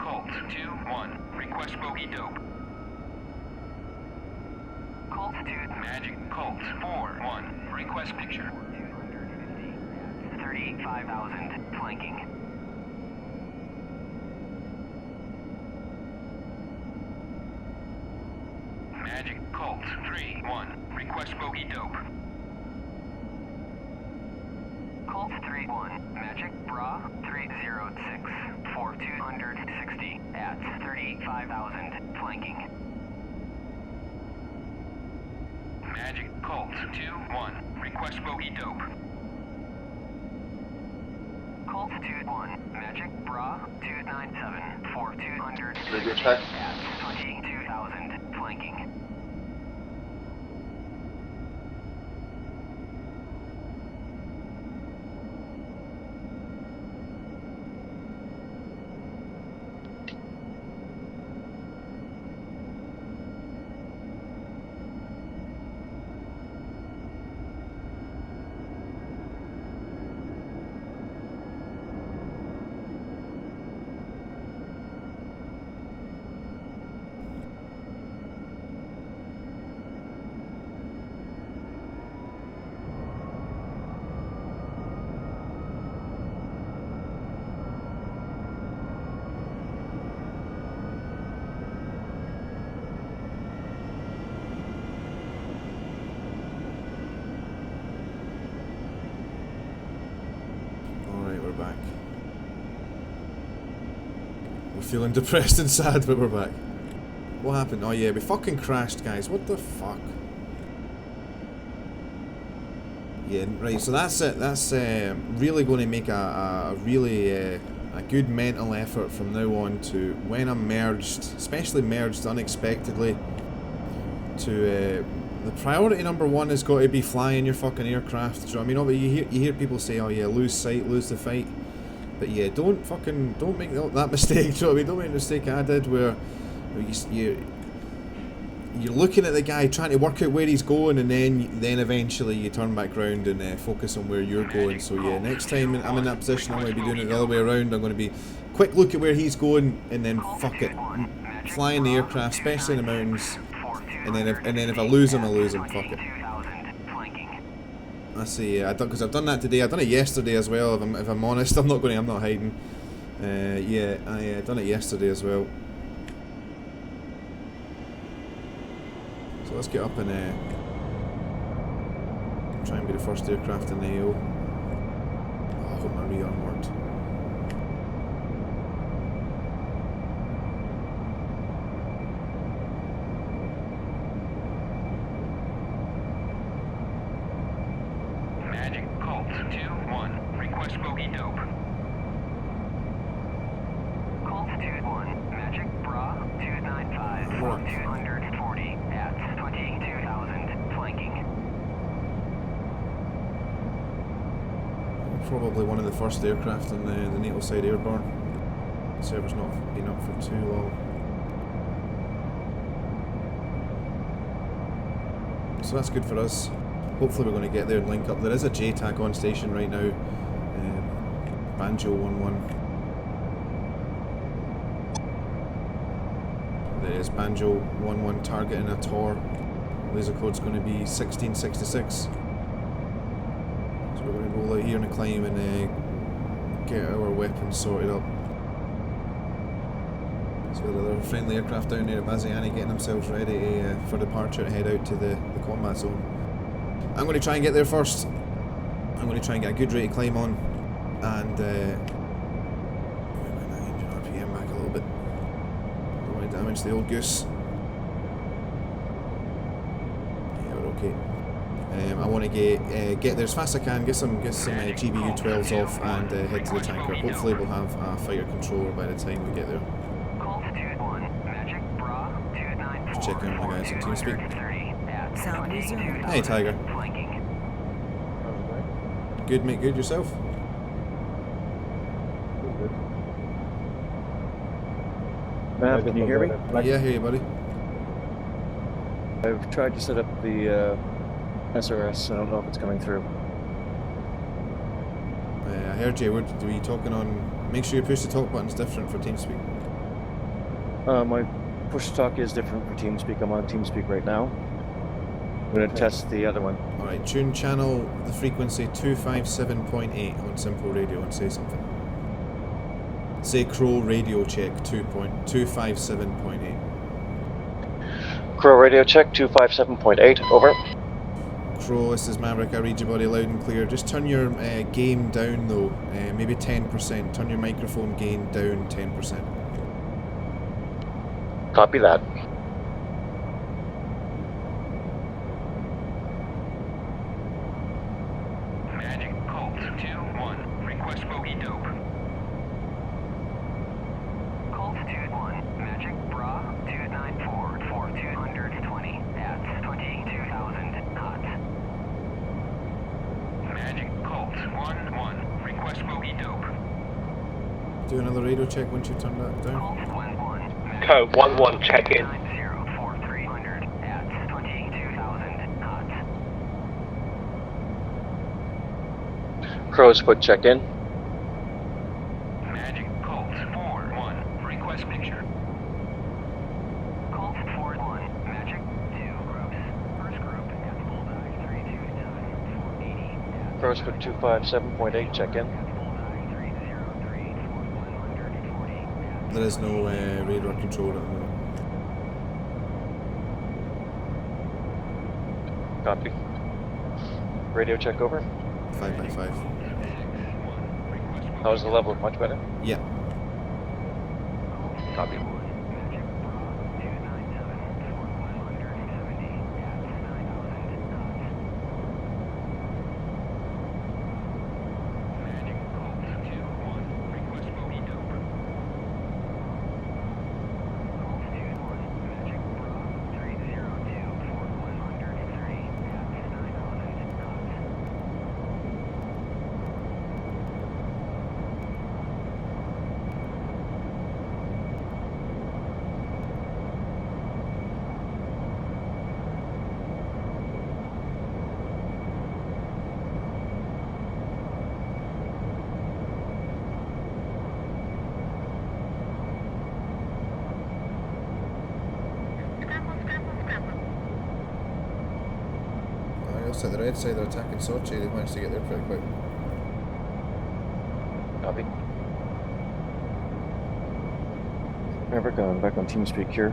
Colt 2-1. Request bogey dope. Colt 2. Magic Colt 4-1. Request picture. 35,000. Flanking. Magic Colt 3-1. Request bogey dope. Colt 3-1. Magic Bra 306. For 260 at 35,000. Flanking. Magic Colt 2-1. Request bogey dope. Colt 2-1. Magic Bra 297. For 260 at 22,000. Flanking. Back. We're feeling depressed and sad, but we're back. What happened? Oh yeah, we fucking crashed, guys. What the fuck? Yeah, right, so that's it. That's really going to make a really a good mental effort from now on to when I'm merged, especially merged unexpectedly, to the priority number one has got to be flying your fucking aircraft. Do you know what I mean? You hear people say, oh yeah, lose sight, lose the fight. But yeah, don't make that mistake. Do you know what I mean? Don't make the mistake I did where you're looking at the guy trying to work out where he's going, and then eventually you turn back round and focus on where you're going. So yeah, next time I'm in that position, I'm going to be doing it the other way around. I'm going to be quick look at where he's going, and then fuck it, flying the aircraft, especially in the mountains. And then if I lose him, I lose him. Fuck it. I see. Because I've done that today. I've done it yesterday as well. If I'm honest, I'm not hiding. Yeah, I done it yesterday as well. So let's get up and try and be the first aircraft in the AO. Oh, I hope my rearm worked. Probably one of the first aircraft on the NATO side airborne. The server's not been up for too long. So that's good for us. Hopefully we're going to get there and link up. There is a JTAC on station right now. Banjo 11. There is Banjo 11 targeting a Tor. Laser code's going to be 1666. We're going to roll out here in a climb and get our weapons sorted up. So there are friendly aircraft down there at Baziani getting themselves ready for departure to head out to the combat zone. I'm going to try and get there first. I'm going to try and get a good rate of climb on and bring that engine RPM back a little bit. Don't want to damage the old goose. Yeah, we're okay. I want to get there as fast as I can, get some GBU 12s off and head to the tanker. Hopefully we'll have a fighter controller by the time we get there. Just checking on my guys on TeamSpeak. Sound resumed. Hey Tiger. Good mate, good yourself? Matt, can you hear me? Yeah, I hear you, buddy. I've tried to set up the SRS. I don't know if it's coming through. I heard you. Were you talking on? Make sure you push the talk buttons different for TeamSpeak. My push talk is different for TeamSpeak. I'm on TeamSpeak right now. I'm going to test the other one. Alright, tune channel, the frequency 257.8 on simple radio and say something. Say Crow radio check 257.8. Crow radio check 257.8, over. Crow, this is Maverick, I read your body loud and clear. Just turn your gain down though, maybe 10%. Turn your microphone gain down 10%. Copy that. Magic Colt 2-1. Request bogey dope. Colt 2-1. Magic Bra 294 for 220. That's 22,000 knots. Magic Colt 1-1. Request bogey dope. Do another radio check once you turn that down. Colt 1-1. Code 1-1, check in. 90 for 300. That's 22,000 knots. Crow's foot check in. Magic Colt 4-1. Request picture. Colt 4-1. Magic 2 groups. First group at Bullseye 327 480. Crow's foot 257.8 check in. There is no radar control at the moment. Copy. Radio check over. 5x5. How's the level? Much better? Yeah. Copy. To the red side, they're attacking Sochi. They managed to get there pretty quick. Copy. Never gone back on TeamSpeak here.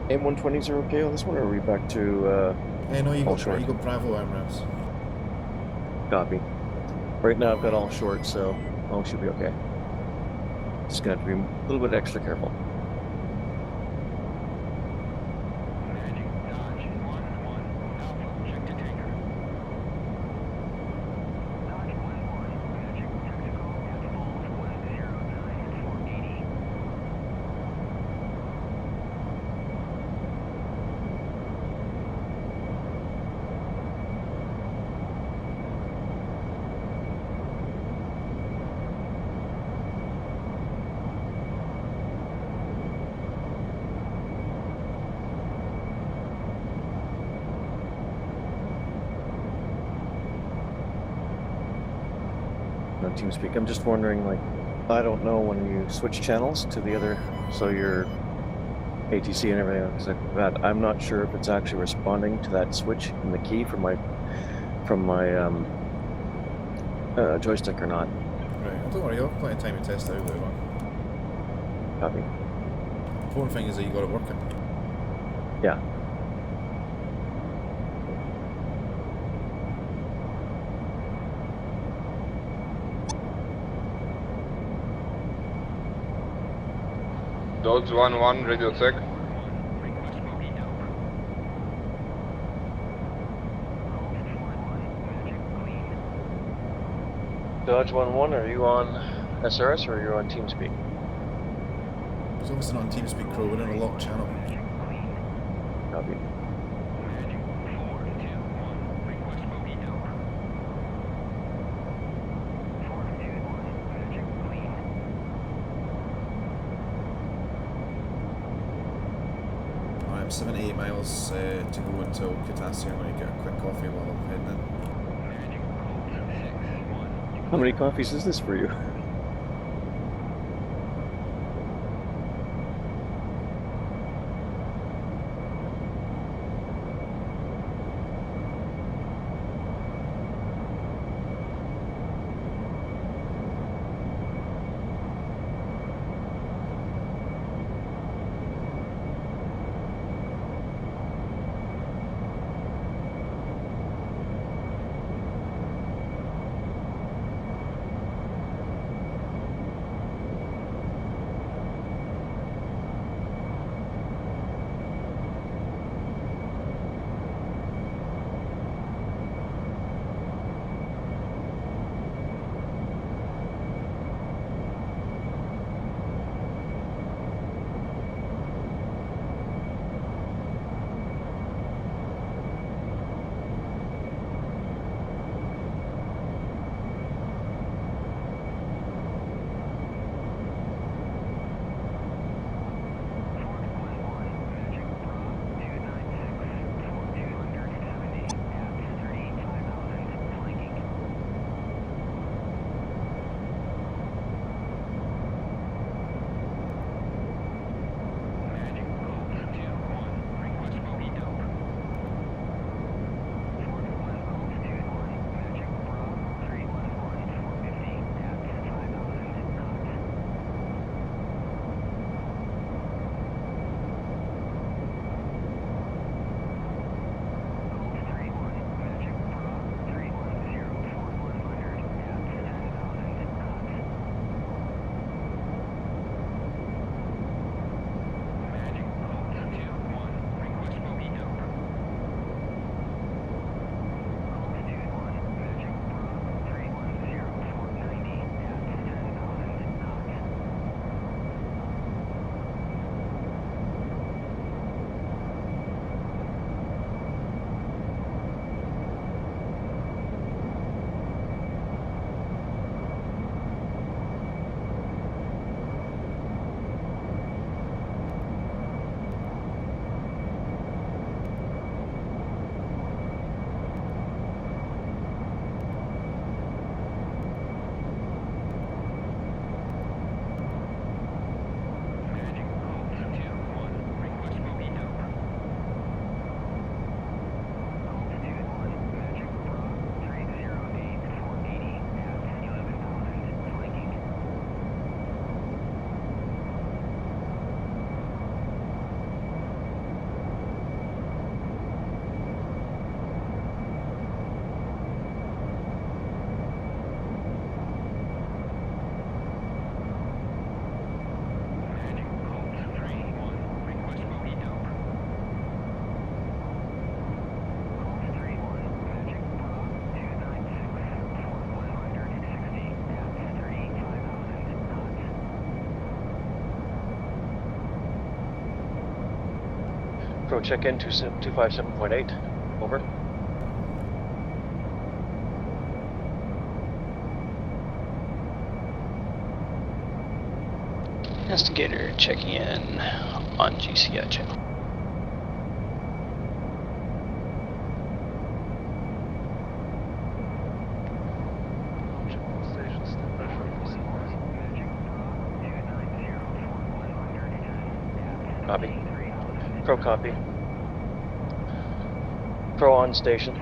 M120s are okay on this one, or are we back to No, you all got short? Bravo AMRAAMs. Copy. Right now I've got all short, so all should be okay. Just gonna have to be a little bit extra careful. Magic Dodge 1-1. Alpha, check to tanker. Dodge 1-1. Magic Tactical at Bulls 109 480. On TeamSpeak, I'm just wondering, like, I don't know when you switch channels to the other, so your ATC and everything like that. I'm not sure if it's actually responding to that switch in the key from my joystick or not. Right, don't worry, you'll have plenty of time to test it out later on. Copy. The important thing is that you got it working. Yeah. Dodge 1-1, radio check. Request bogey dope. Colt 4-1. Magic clean. Dodge 1-1, are you on SRS or are you on TeamSpeak? It's obviously not on TeamSpeak, Crow, we're in a locked channel. Magic clean. Copy. Magic 4-2-1. Request bogey dope. 4-2-1. Magic clean. Alright, I'm 78 miles to go until Caucasus. I'm going to get a quick coffee while I'm heading in. Magic Colt 6-1. How many coffees is this for you? Pro check-in 257.8. Over. Investigator checking in on GCI channel. Copy. Pro copy. Pro on station.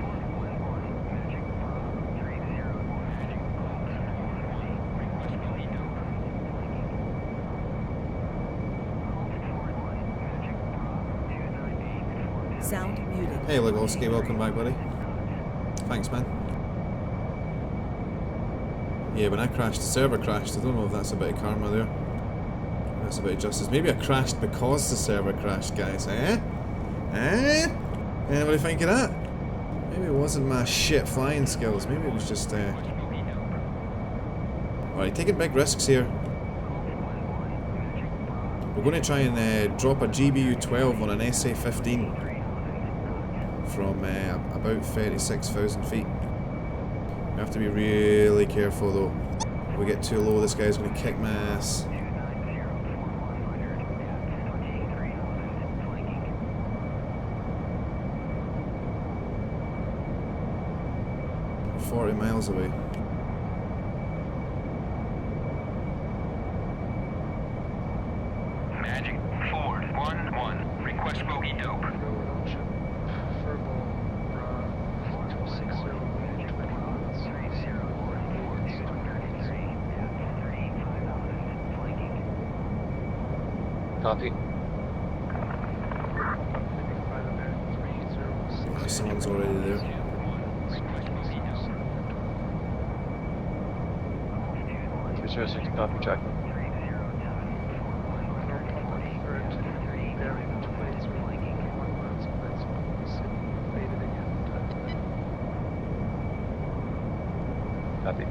Sound muted. Hey, Logosky, welcome back, buddy. Thanks, man. Yeah, when I crashed, the server crashed. I don't know if that's a bit of karma there. That's a bit of justice. Maybe I crashed because the server crashed, guys. Eh? Eh? Anybody think of that? Maybe it wasn't my shit flying skills. Maybe it was just, Alright, taking big risks here. We're going to try and drop a GBU-12 on an SA-15 from about 36,000 feet. We have to be really careful though. If we get too low, this guy's going to kick my ass. We're 40 miles away. Magic 411. Request bogey dope. Copy. Oh, someone's already there. Research to copy track. Copy.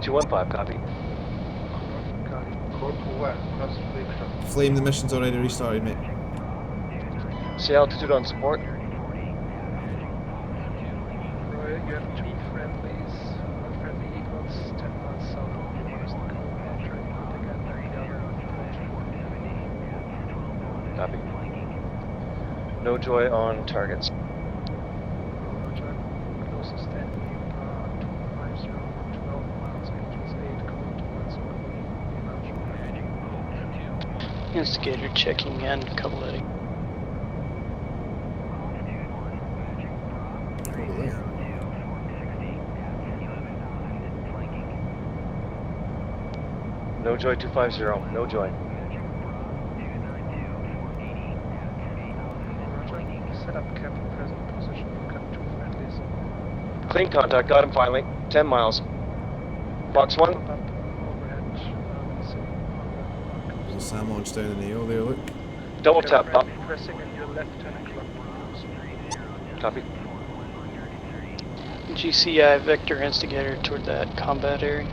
215, copy. Flame, the mission's already restarted, mate. See altitude on support. You have two friendlies, friendly eagles, 10 miles south of you. One is the Copy. No joy on targets. Closest enemy, 250, 12 miles, engines 8, code towards Boogieman. Investigator checking in, couple heading. No joy 250, no joy. Set up captain present position, cut two friendlies. Clean contact, got him finally. 10 miles. Box 1. Pop up overhead, There's a Sam launch down in the hill there, look. Double tap up. pressing in your left-hand clockwise. Copy. GCI vector instigator toward that combat area.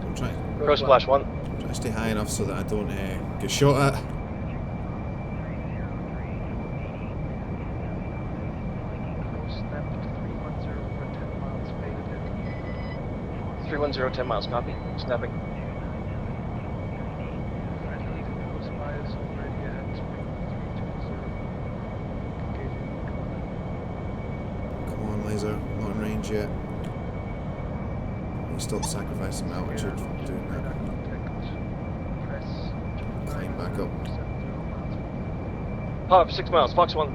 I'm trying Pro splash 1. to stay high enough so that I don't get shot at. Snap 310 over 10 miles, faded in. 310, 10 miles, copy. Snapping. Friendly Eagle close by is already ahead. 320. Engaging. Come on, laser. Not in range yet. You still sacrificing my altitude for doing that. Climb back up. Pop 6 miles, Fox 1.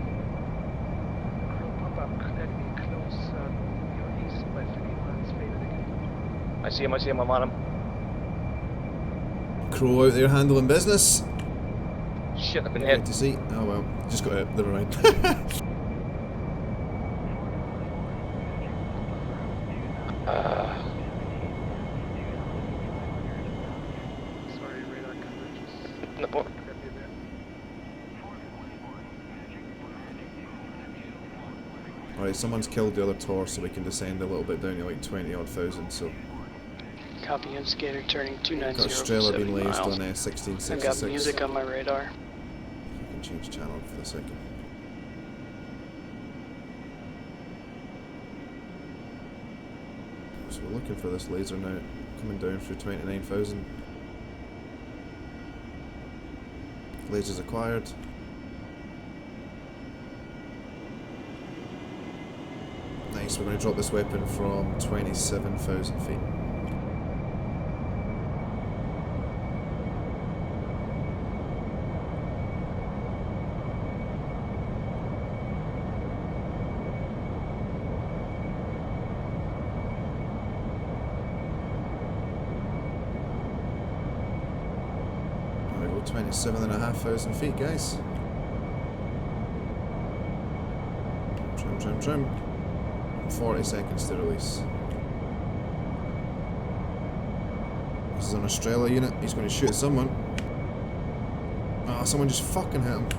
Pop up, enemy close, your east by 3 miles, faded again. I see him, I'm on him. Crow out there handling business. Shit, I've been Great hit. to see. Oh well, just got out. Never mind. Sorry, radar coverage is In the port. crappy there. Alright, someone's killed the other torso, so we can descend a little bit down to like 20 odd thousand, so. Copy Instigator turning 290 Got Australia being 70 lazed miles. on I've 1666. got music on my radar. I can change channel for a second. So we're looking for this laser now, coming down through 29,000. Lasers acquired. Nice, we're going to drop this weapon from 27,000 feet. There we go, 27,500 feet, guys. Trim, trim, trim. 40 seconds to release. This is an Australia unit. He's going to shoot at someone. Ah, someone just fucking hit him.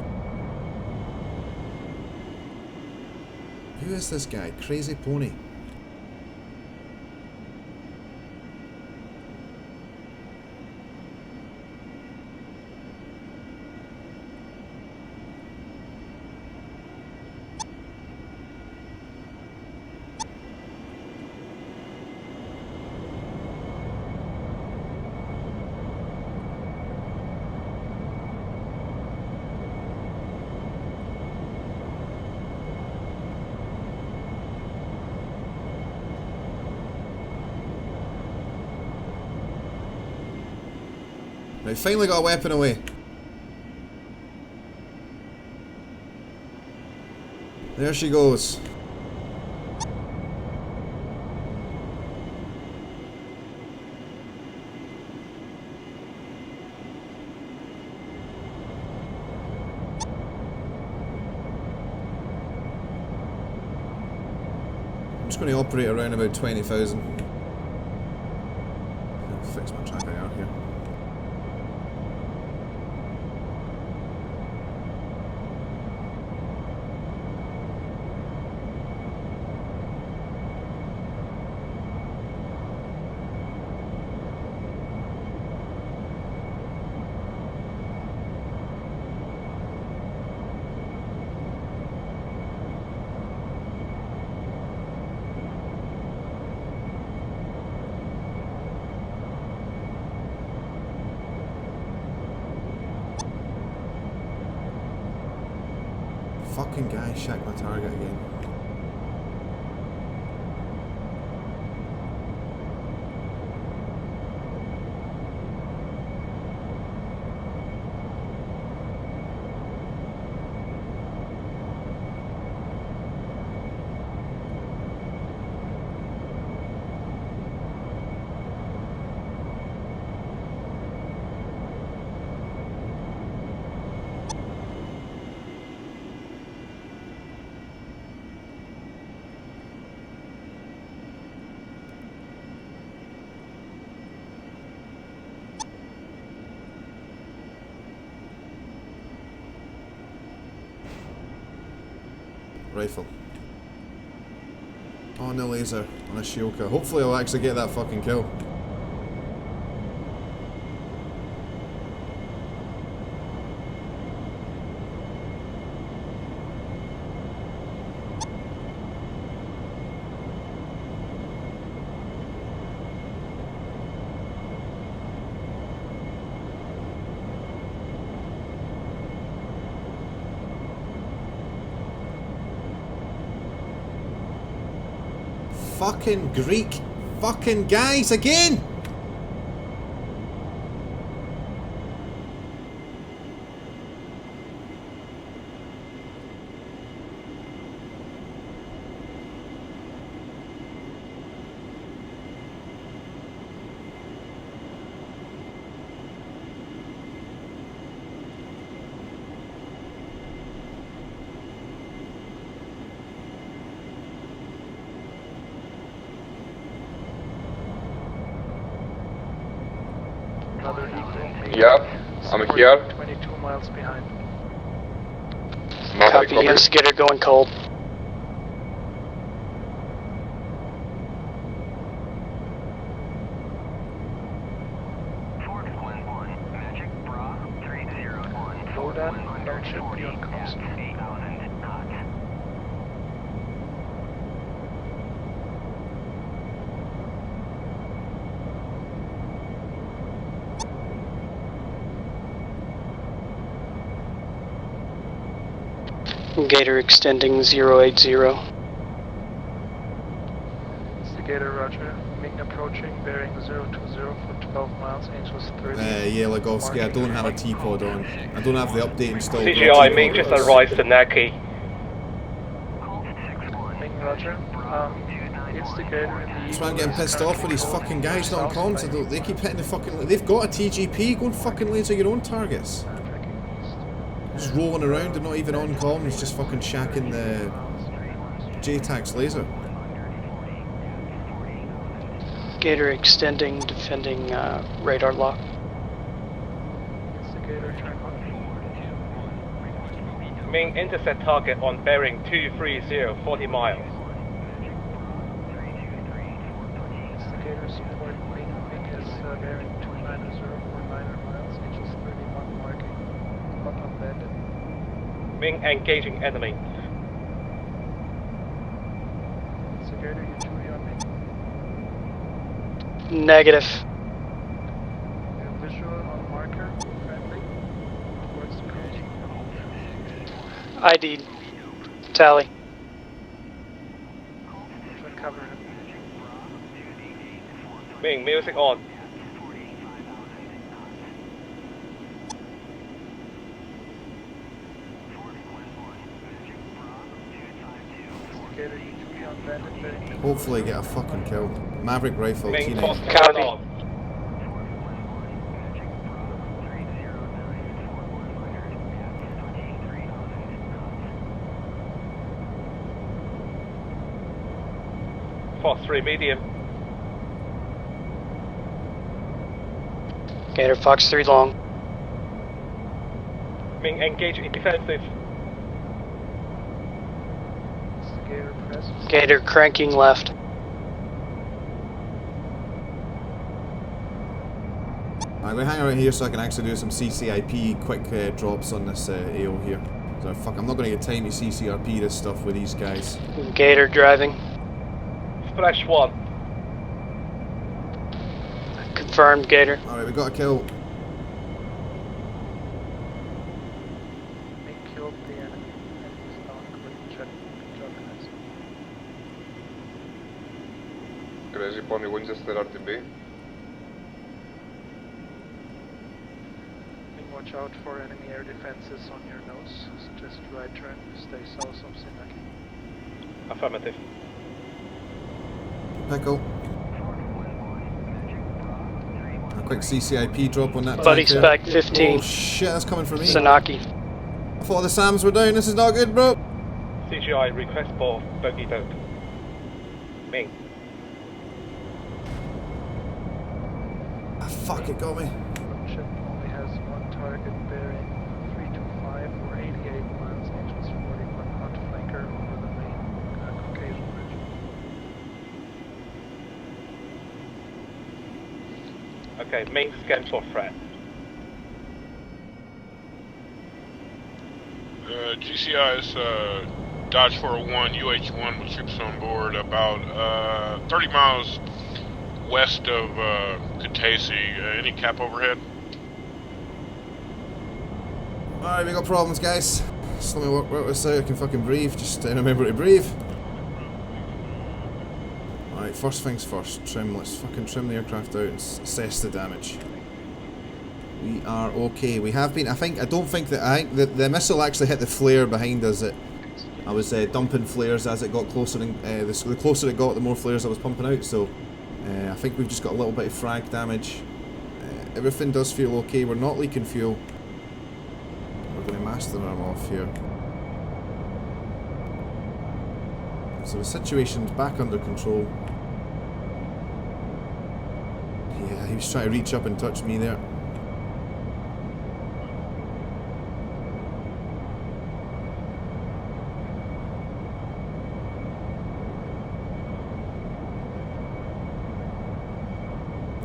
Who is this guy? Crazy Pony. Right, finally got a weapon away. There she goes. I'm just going to operate around about 20,000. I'll fix my TrackIR here. Fucking guy shacked my target again. Rifle. Oh, no laser on a Shioka. Hopefully I'll actually get that fucking kill. Fucking Greek fucking guys again! Another Eagle. Yeah, I'm here. 22 miles behind. Maverick, Copy Instigator going cold. don't ship you on coast. Gator extending 080. Instigator, roger. Ming approaching, bearing 020 for 12 miles, Angels 30. Yeah, Legowski, I don't have a T-pod on. I don't have the update installed. CGI, Ming just arrived to Naki. Ming, roger. Instigator in the That's why I'm getting pissed off with these fucking guys not on comms. They keep hitting the fucking... They've got a TGP, go and fucking laser your own targets. Just rolling around and not even on comms, just fucking shacking the JTAX laser. Gator extending, defending radar lock. Instigator, turn on. Ming, intercept target on bearing 230, 40 miles. Instigator, support Ming. Ming is bearing 290 for 900 miles, Angels 31 marking. Up unbanded. Ming, engaging enemy. Instigator, you do on Ming. Negative. Visual on marker, friendly, towards the coast. ID. Tally. Try cover him. Ming, music on. Instigator, you do on bandit, bearing Hopefully get a fucking kill. Maverick rifle, Ming, T9. toss Copy. on. Fox 3 medium. Gator Fox 3 long. Ming, engage in defensive. Instigator, press. Gator cranking left. I'm going to hang around here so I can actually do some CCIP quick drops on this AO here. So fuck, I'm not going to get time to CCRP this stuff with these guys. Gator driving. Splash 1. Confirmed, Gator. Alright, we got a kill. Ming killed the enemy and he's down with Chutnut. Crazy Pony Winchester RTB. Ming, watch out for enemy air defenses on your nose. Suggest right turn, stay south of Sinaki. Affirmative. Pickle. A quick CCIP drop on that Buddy tank spec there. 15. Oh shit, that's coming from me. Sanaki. I thought the SAMs were down, this is not good, bro. CGI, request for Boogieman. Ming. Ah, fuck, it got me. Ship only has one target bearing 325 or 88 miles, Angels 41 hot flanker over the main Caucasus bridge. Okay, Ming, scan for threat. GCI is Dodge 401 UH-1 with troops on board about 30 miles west of Caucasus. Any cap overhead? Alright, we got problems, guys. Just let me work this out, I can fucking breathe. Just remember to breathe. Alright, first things first. Let's fucking trim the aircraft out and assess the damage. We are okay. We have been. I think the missile actually hit the flare behind us. I was dumping flares as it got closer, and the closer it got, the more flares I was pumping out. So I think we've just got a little bit of frag damage. Everything does feel okay. We're not leaking fuel. We're going to master arm off here. So the situation's back under control. Yeah, he was trying to reach up and touch me there.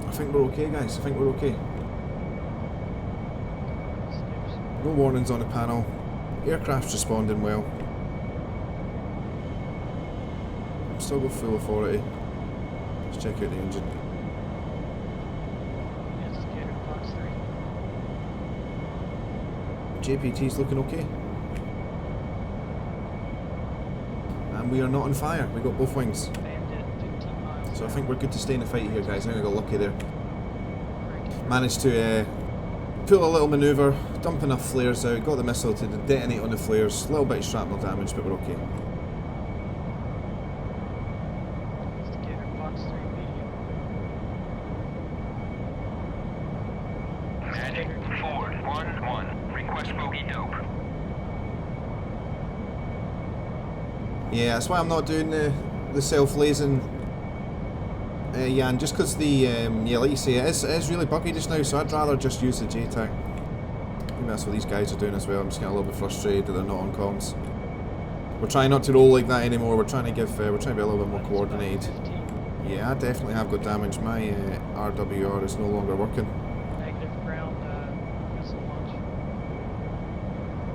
I think we're okay, guys. I think we're okay. No warnings on the panel. Aircraft's responding well. Still got full authority. Let's check out the engine. Indicator Fox 3. JPT's looking okay. And we are not on fire. We got both wings. Bandit 15 miles. So I think we're good to stay in the fight here, guys. I think we got lucky there. Managed to pull a little manoeuvre, dump enough flares out, got the missile to detonate on the flares. A little bit of shrapnel damage, but we're okay. Indicator Fox 3 medium. Magic forward 1-1. Request bogey dope. Yeah, that's why I'm not doing the self-lasing, Jan, just because the, yeah, like you say, it is really buggy just now, so I'd rather just use the JTAC. I think that's what these guys are doing as well. I'm just getting a little bit frustrated that they're not on comms. We're trying not to roll like that anymore. We're trying to give, we're trying to be a little bit more coordinated. Yeah, I definitely have got damage. My RWR is no longer working. Negative ground missile launch.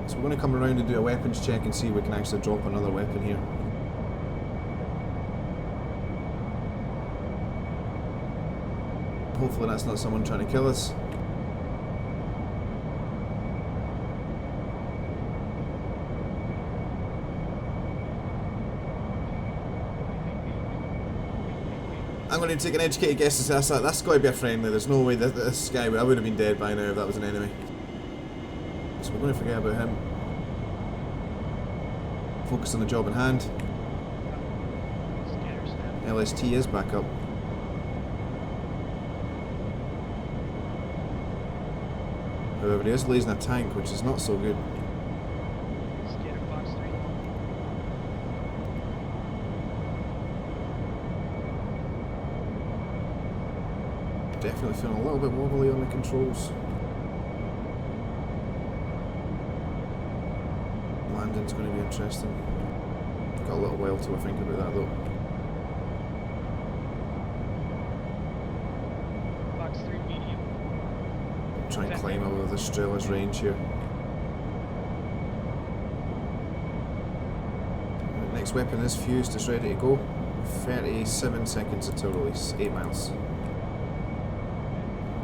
So we're going to come around and do a weapons check and see if we can actually drop another weapon here. Hopefully that's not someone trying to kill us. I'm going to take an educated guess and say that's got to be a friendly. There's no way that this guy I would have been dead by now if that was an enemy. So we're going to forget about him. Focus on the job in hand. LST is back up. However, he is lasing a tank, which is not so good. Indicator Fox 3. Definitely feeling a little bit wobbly on the controls. Landing's going to be interesting. Got a little while to think about that though. Fox 3 medium. Try and climb over the Strella's range here. The next weapon is fused, it's ready to go. 37 seconds until release, 8 miles.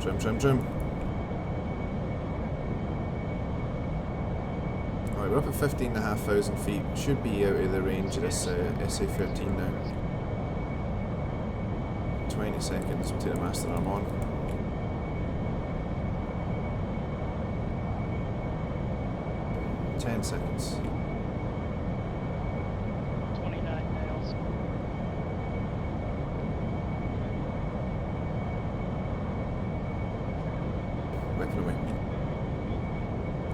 Trim, trim, trim. Alright, we're up at 15,500 feet. Should be out of the range of this SA-13 now. 20 seconds until the master arm on. 10 seconds. 29 nails. Weapon away.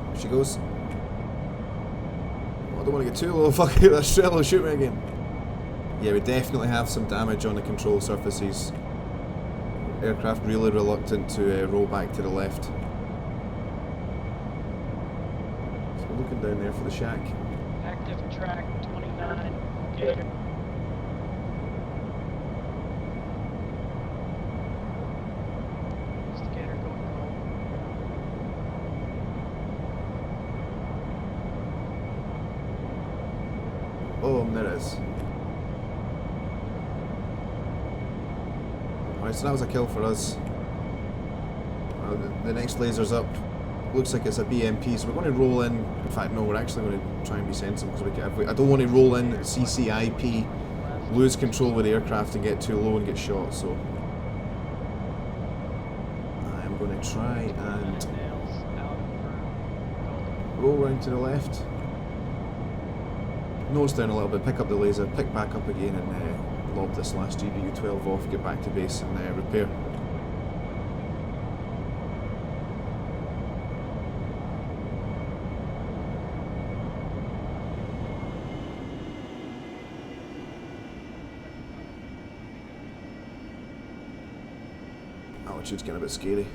Here she goes. Oh, I don't want to get too low. Fuck it, that shell will shoot me again. Yeah, we definitely have some damage on the control surfaces. Aircraft really reluctant to roll back to the left. So we're looking down there for the shack. Active track 29. Gator. Indicator going cold. Oh, there it is. Alright, so that was a kill for us. The next laser's up. Looks like it's a BMP, so we're going to roll in. In fact, no, we're actually going to try and be sensible because I don't want to roll in CCIP, lose control with the aircraft and get too low and get shot. So I'm going to try and Nails out for roll round to the left. Nose down a little bit, pick up the laser, pick back up again, and lob this last GBU-12 off, get back to base and repair. Altitude's getting a bit scary.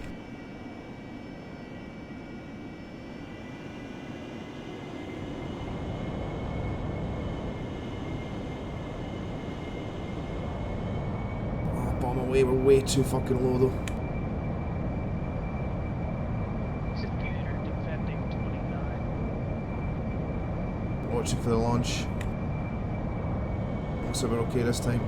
We're way too fucking low though. Gator defending 29. Watching for the launch. Looks like we're okay this time.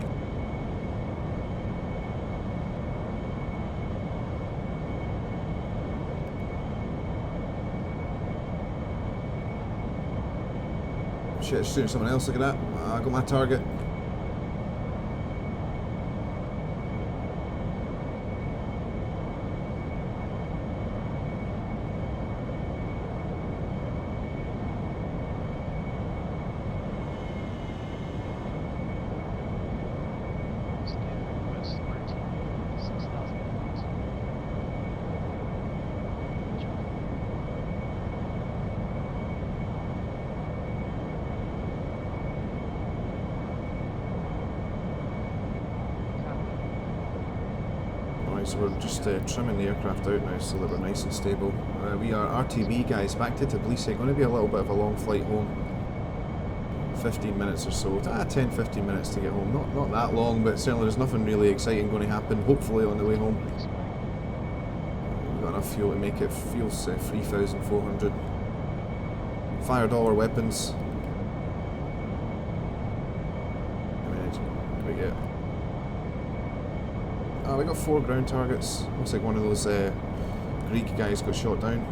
Shit, shooting someone else, look at that. I got my target. So we're just trimming the aircraft out now so that we're nice and stable. We are RTB guys, back to Tbilisi. Going to be a little bit of a long flight home. 15 minutes or so, 10-15 minutes to get home. Not that long, but certainly there's nothing really exciting going to happen, hopefully, on the way home. We've got enough fuel to make it. Fuel's 3,400. Fired all our weapons. How many did we get? We got 4 ground targets. Looks like one of those Greek guys got shot down.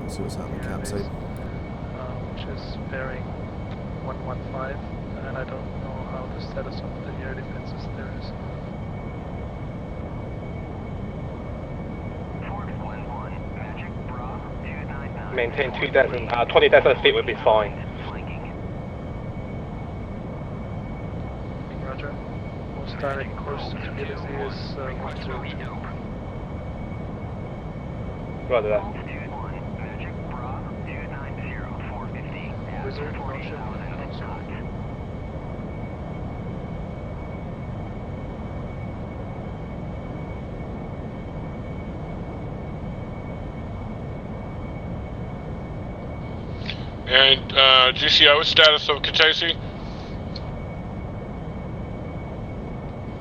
See what's happening campsite. Which is bearing 115, and I don't know how the status of the air defenses there is. Maintain 20,000 feet would be fine. Roger. Most direct course to Tbilisi is 102. Roger that. Wizard, warship, And GCI, what status of Caucasus?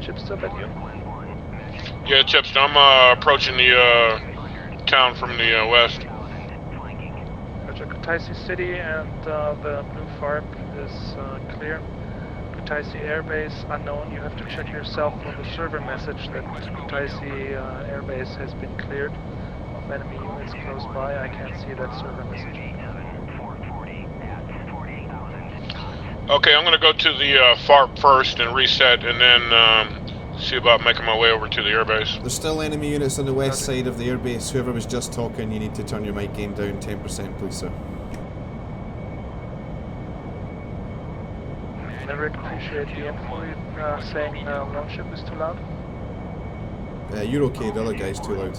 Chip still at you? Yeah, Chips, I'm approaching the town from the west. Roger, Caucasus City and the blue farm is clear. Caucasus Airbase unknown. You have to check yourself on the server message that Caucasus Airbase has been cleared of enemy units close by. I can't see that server message. Okay, I'm gonna go to the FARP first and reset, and then see about making my way over to the airbase. There's still enemy units on the west side of the airbase. Whoever was just talking, you need to turn your mic gain down 10%, please, sir. Never appreciate the info saying launch ship is too loud. You're okay, the other guy's too loud.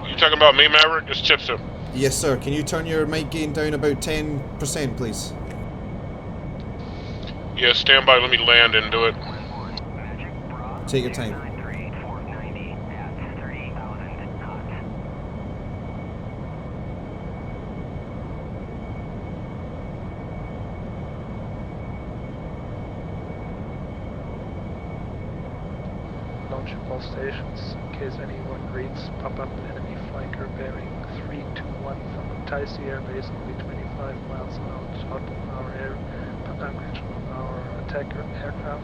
You talking about me, Maverick? It's Chipster. Yes, sir. Can you turn your mic gain down about 10%, please? Yeah, stand by. Let me land and do it. Take your time. Launch all stations in case anyone reads pop up enemy flanker bearing 321 from Caucasus Airbase, only 25 miles out of our attacker aircraft.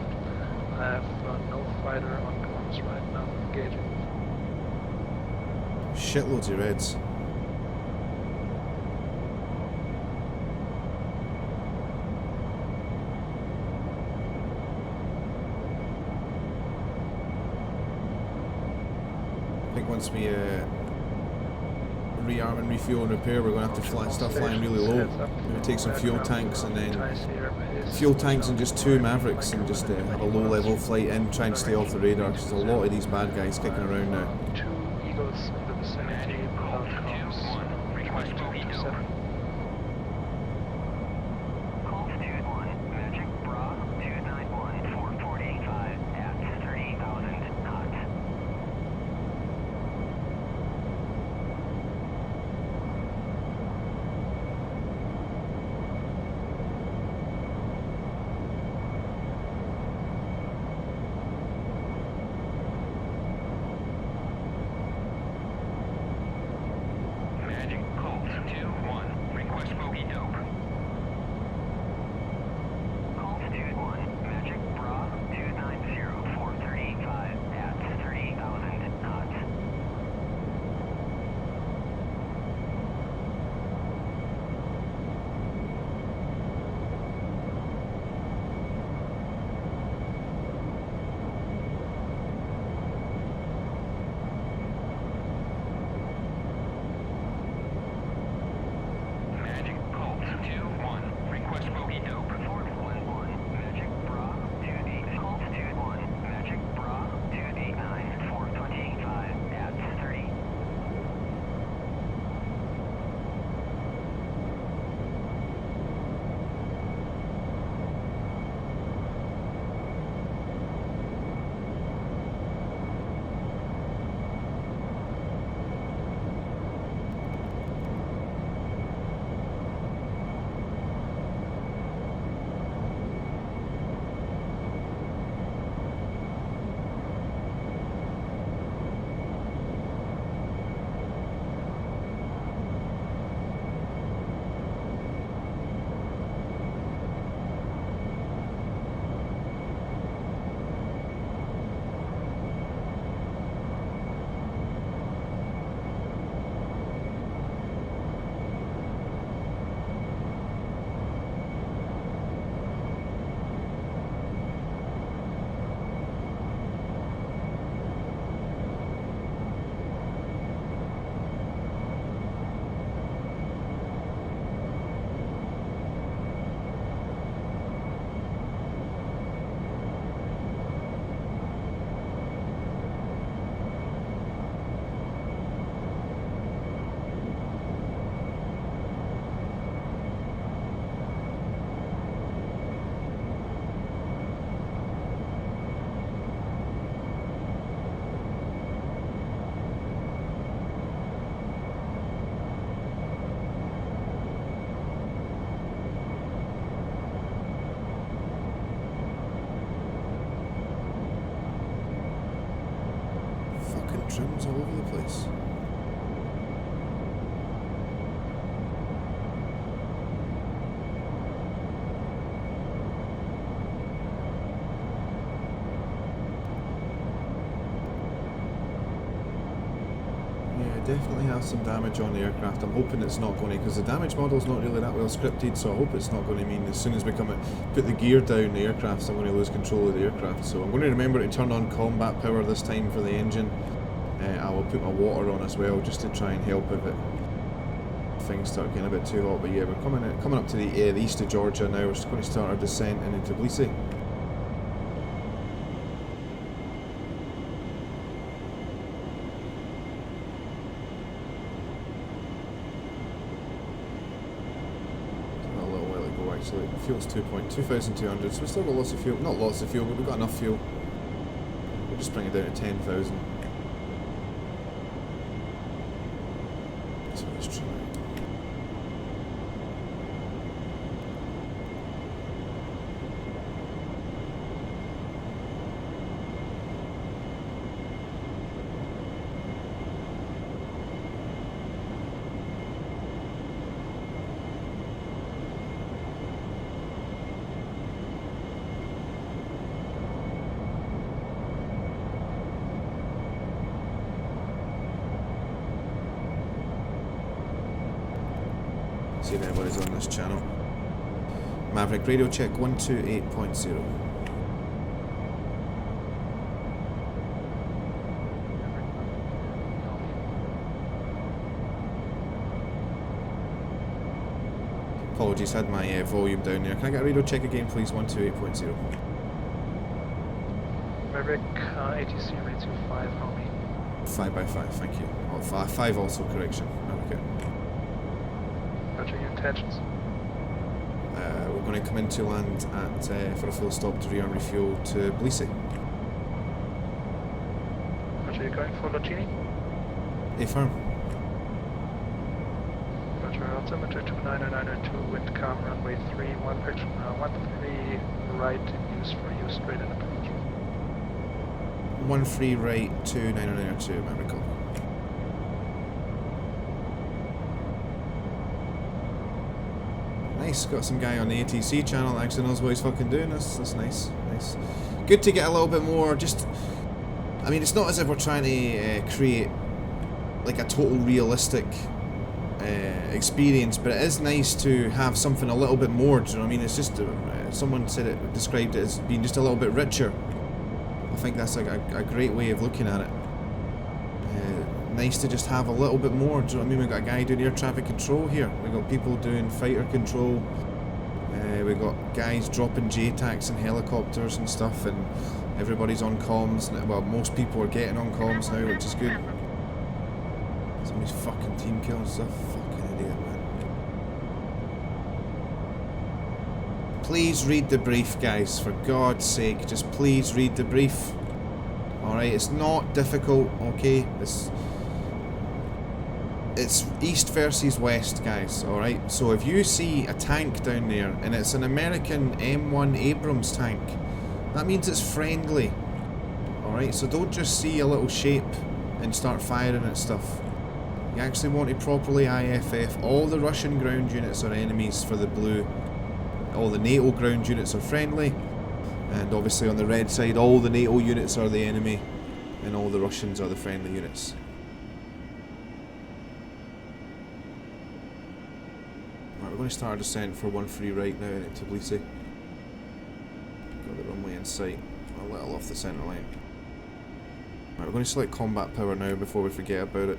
I have no fighter on comms right now engaging. Shitloads of reds. once we rearm and refuel and repair, we're going to have to start flying really low. Maybe take some fuel tanks and then fuel tanks and just 2 Mavericks and just have a low level flight in, try and stay off the radar because there's a lot of these bad guys kicking around now. 2 Eagles in the vicinity. Request bogey dope. Trims all over the place. Yeah, definitely have some damage on the aircraft. I'm hoping it's not going to, because the damage model's not really that well scripted, so I hope it's not going to mean as soon as we put the gear down the aircraft, I'm going to lose control of the aircraft. So I'm going to remember to turn on combat power this time for the engine. I will put my water on as well, just to try and help if things start getting a bit too hot. But yeah, we're coming up to the east of Georgia now. We're just going to start our descent into Tbilisi. A little while ago actually. Fuel's 2,200, so we've still got lots of fuel. Not lots of fuel, but we've got enough fuel. We'll just bring it down to 10,000. See then what is on this channel. Maverick radio check 128.0. Apologies, had my volume down there. Can I get a radio check again, please? 128.0. Maverick, ATC rates you 5, how many? 5x5, thank you. Oh, 5 also, correction. Okay. Roger, your intentions. We're going to come into land at for a full stop to re-arm refuel to Tbilisi. Roger, you're going for Logini? Affirm. Roger, altimeter 29902, wind calm, runway 3, 13 right in use for you, straight in approach. 13 right, 29902, might recall. Nice, got some guy on the ATC channel that actually knows what he's fucking doing. That's nice, nice. Good to get a little bit more, just... I mean, it's not as if we're trying to create like a total realistic experience, but it is nice to have something a little bit more, do you know what I mean? It's just, someone said it, described it as being just a little bit richer. I think that's like a great way of looking at it. Nice to just have a little bit more, do you know what I mean? We've got a guy doing air traffic control here. We've got people doing fighter control. We've got guys dropping JTACs and helicopters and stuff, and everybody's on comms. Well, most people are getting on comms now, which is good. Somebody's fucking team killing stuff. Fucking idiot, man. Please read the brief, guys. For God's sake, just please read the brief. Alright, it's not difficult, okay? It's east versus west, guys, alright? So if you see a tank down there, and it's an American M1 Abrams tank, that means it's friendly. Alright, so don't just see a little shape and start firing at stuff. You actually want to properly IFF. All the Russian ground units are enemies for the blue. All the NATO ground units are friendly. And obviously on the red side, all the NATO units are the enemy. And all the Russians are the friendly units. Right, we're going to start our descent for 13 right now into Tbilisi. Got the runway in sight. A little off the centre line. Right, we're going to select combat power now before we forget about it.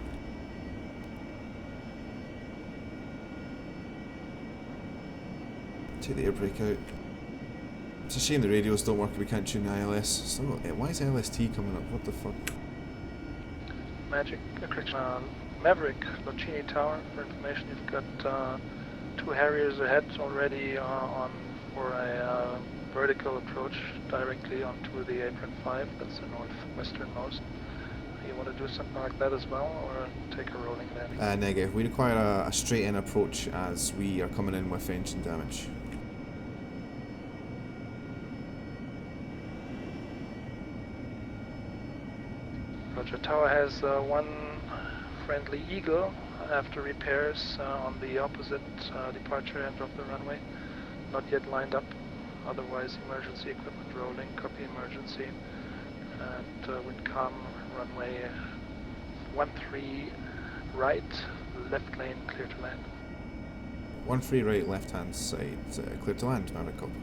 Take the air brake out. It's a shame the radios don't work, we can't tune the ILS. Still, why is LST coming up? What the fuck? Maverick, Logini Tower, for information, you've got 2 Harriers ahead already on for a vertical approach directly onto the apron 5, that's the northwesternmost. You want to do something like that as well, or take a rolling landing? Negative. We require a straight-in approach as we are coming in with engine damage. Roger, tower has 1 friendly Eagle after repairs on the opposite departure end of the runway. Not yet lined up, otherwise emergency equipment rolling, copy emergency. And wind calm, runway 13 right, left lane, clear to land. 13 right, left hand side, clear to land, Maverick copy.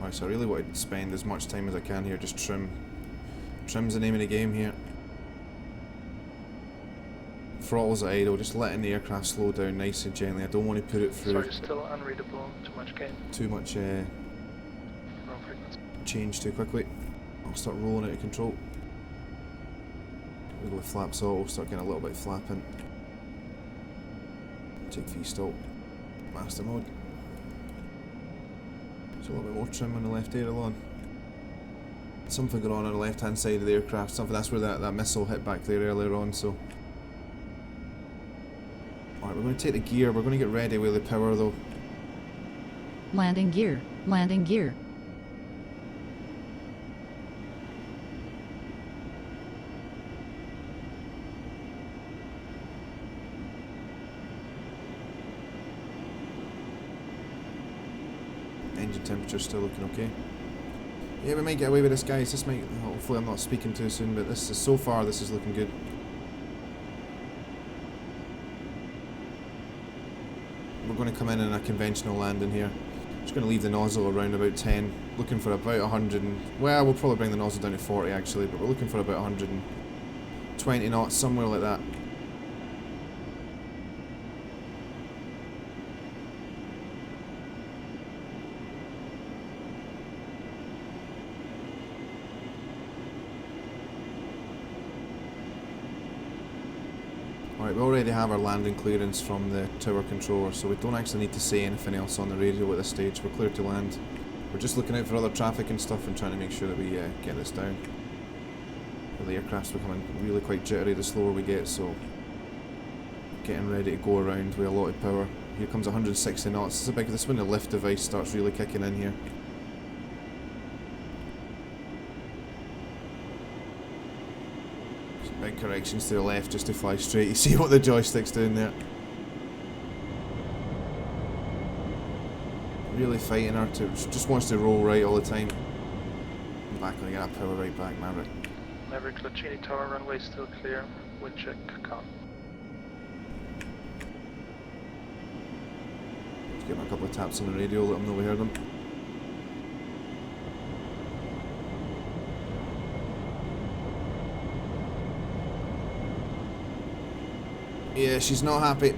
Right, so I really want to spend as much time as I can here, just trim. Trim's the name of the game here. Throttles at idle, just letting the aircraft slow down nice and gently. I don't want to put it through. Sorry, still unreadable, too much gain. Too much Wrong frequency. change too quickly. I'll start rolling out of control. We'll go with flaps auto, start getting a little bit flapping. Take V-stop. Master mode. A little bit more trim on the left aileron. Something going on the left hand side of the aircraft, something, that's where that missile hit back there earlier on, so. Alright, we're going to take the gear, we're going to get ready with the power though. Landing gear, landing gear. Engine temperature's still looking okay. Yeah, we might get away with this, guys. This might, hopefully I'm not speaking too soon, but this is, so far this is looking good. We're going to come in a conventional landing here. Just going to leave the nozzle around about 10, looking for about 100 and, well, we'll probably bring the nozzle down to 40 actually, but we're looking for about 120 20 knots, somewhere like that. Alright, we already have our landing clearance from the tower controller, so we don't actually need to say anything else on the radio at this stage. We're clear to land. We're just looking out for other traffic and stuff and trying to make sure that we get this down. The aircraft's becoming really quite jittery the slower we get, so getting ready to go around with a lot of power. Here comes 160 knots. This is when the lift device starts really kicking in here. Big corrections to the left just to fly straight. You see what the joystick's doing there. Really fighting her to, she just wants to roll right all the time. Back when I get that power right back, Maverick. Maverick Lacini Tower runway still clear. Wind check con. Just give him a couple of taps on the radio, let him know we heard him. Yeah, she's not happy.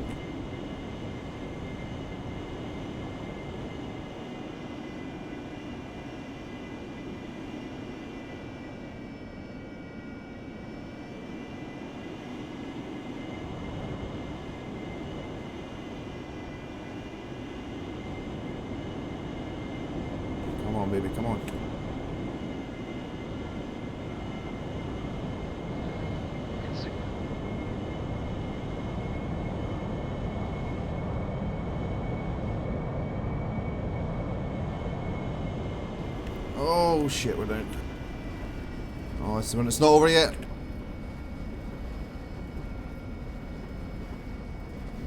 Come on, baby, come on. Oh shit, we're down. Oh, this is when it's not over yet.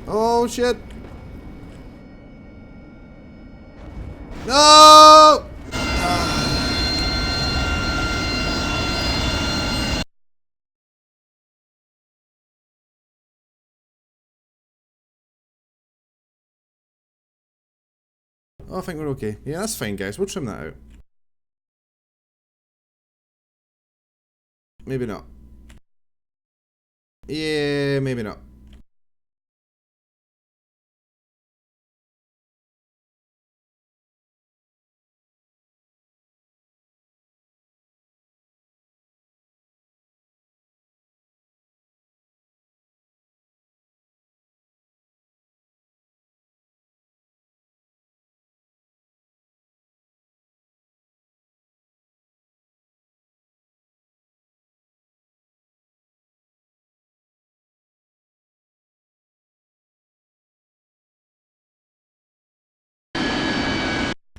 Oh shit. No! Oh, I think we're okay. Yeah, that's fine, guys. We'll trim that out. Maybe not. Yeah, maybe not.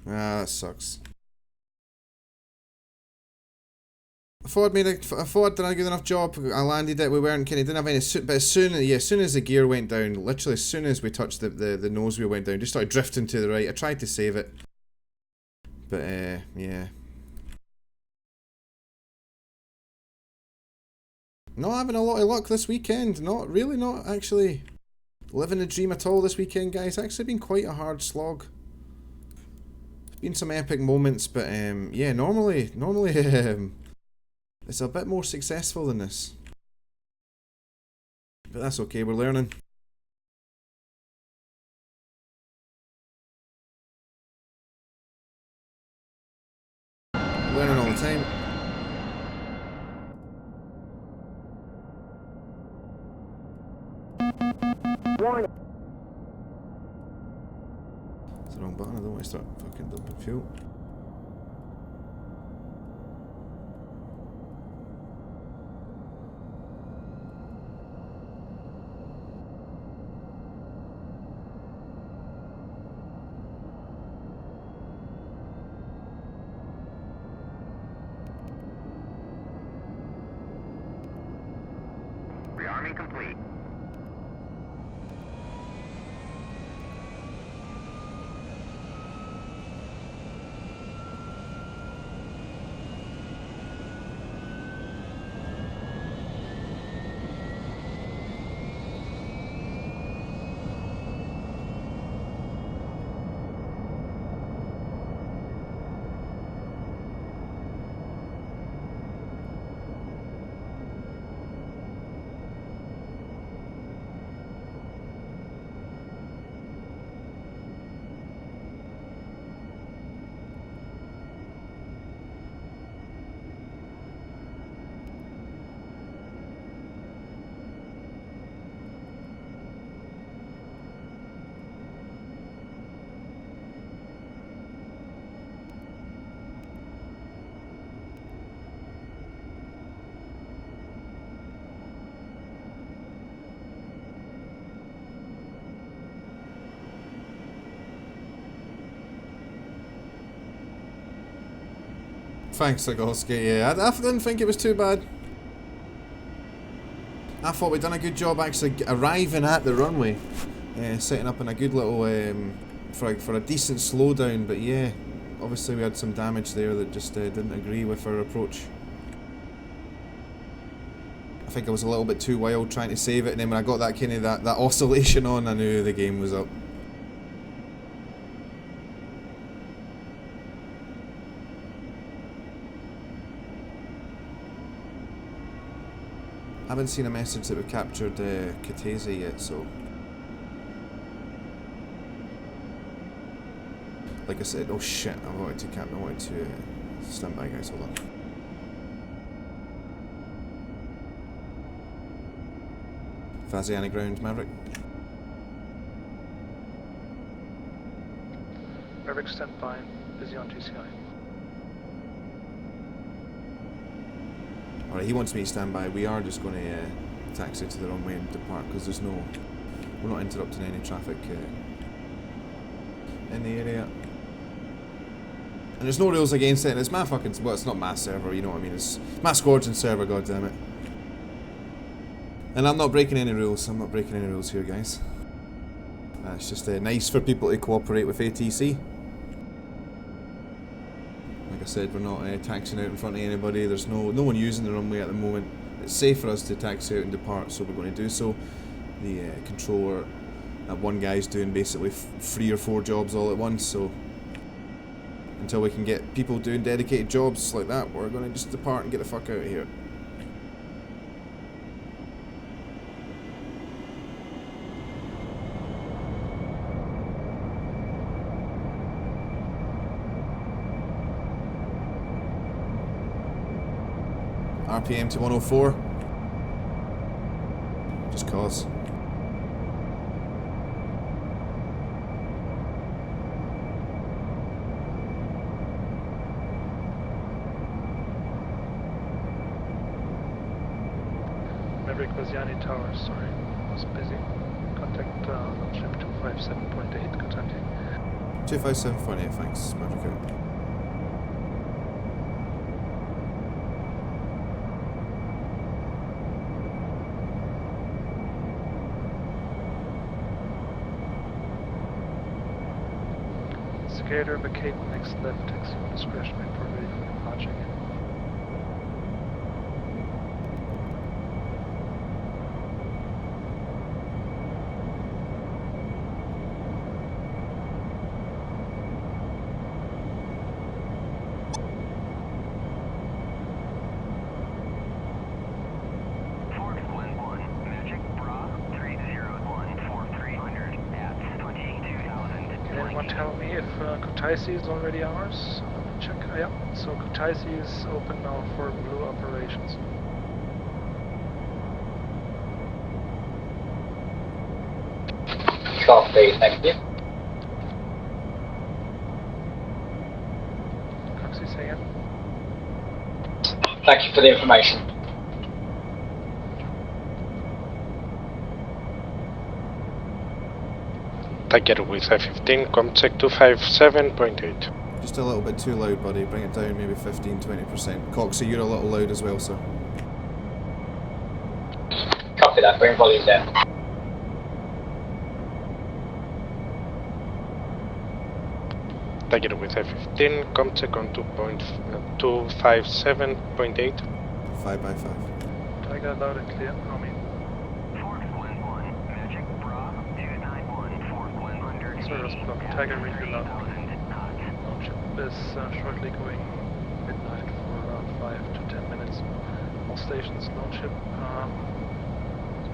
Ah, that sucks. I thought I'd done a good enough job. I landed it. We weren't kidding. Didn't have any but as soon as the gear went down, literally as soon as we touched the nose wheel went down, just started drifting to the right. I tried to save it, but yeah. Not having a lot of luck this weekend. Not really. Not actually living the dream at all this weekend, guys. It's actually been quite a hard slog. Been some epic moments, but yeah, normally it's a bit more successful than this. But that's okay, we're learning. Learning all the time. Warning. It's the wrong button, I don't want to start fucking dumping fuel. Rearming complete. Thanks, Zagorski. Yeah, I didn't think it was too bad. I thought we'd done a good job actually arriving at the runway, setting up in a good little for a decent slowdown. But yeah, obviously we had some damage there that just didn't agree with our approach. I think I was a little bit too wild trying to save it, and then when I got that kind of that oscillation on, I knew the game was up. I haven't seen a message that we've captured Caucasus yet, so like I said, oh shit, I wanted to stand by, guys, hold on. Vaziani ground, Maverick. Maverick stand by, busy on GCI. Alright, he wants me to stand by. We are just going to taxi to the runway and depart because we're not interrupting any traffic in the area. And there's no rules against it, and it's my fucking, well, it's not my server, you know what I mean, it's my Squadron server, goddammit. And I'm not breaking any rules, here, guys. It's just nice for people to cooperate with ATC. Like I said, we're not taxiing out in front of anybody. There's no one using the runway at the moment. It's safe for us to taxi out and depart, so we're going to do so. The controller, that one guy's doing basically 3 or 4 jobs all at once, so until we can get people doing dedicated jobs like that, we're going to just depart and get the fuck out of here. RPM to 104. Just cause. Maverick Vaziani Tower, sorry, I was busy. Contact ship 257.8, contact you. 257.8, thanks, Maverick out. Gator, vacate next left, taxi on discretion, wait for ready for departure again. Caucasus is already ours. Check. Yeah. So Caucasus is open now for blue operations. Copy. Thank you. Caucasus, say again. Thank you for the information. Tiger with I-15, contact 257.8. Just a little bit too loud, buddy. Bring it down maybe 15-20%. Coxie, you're a little loud as well, sir. Copy that, bring volume down. Tiger with I-15, contact on 257.8. 5x5. Tiger loud and clear, Army. Service block, Tiger read you loud. Launch is shortly going midnight for around 5 to 10 minutes. All stations, launch ship.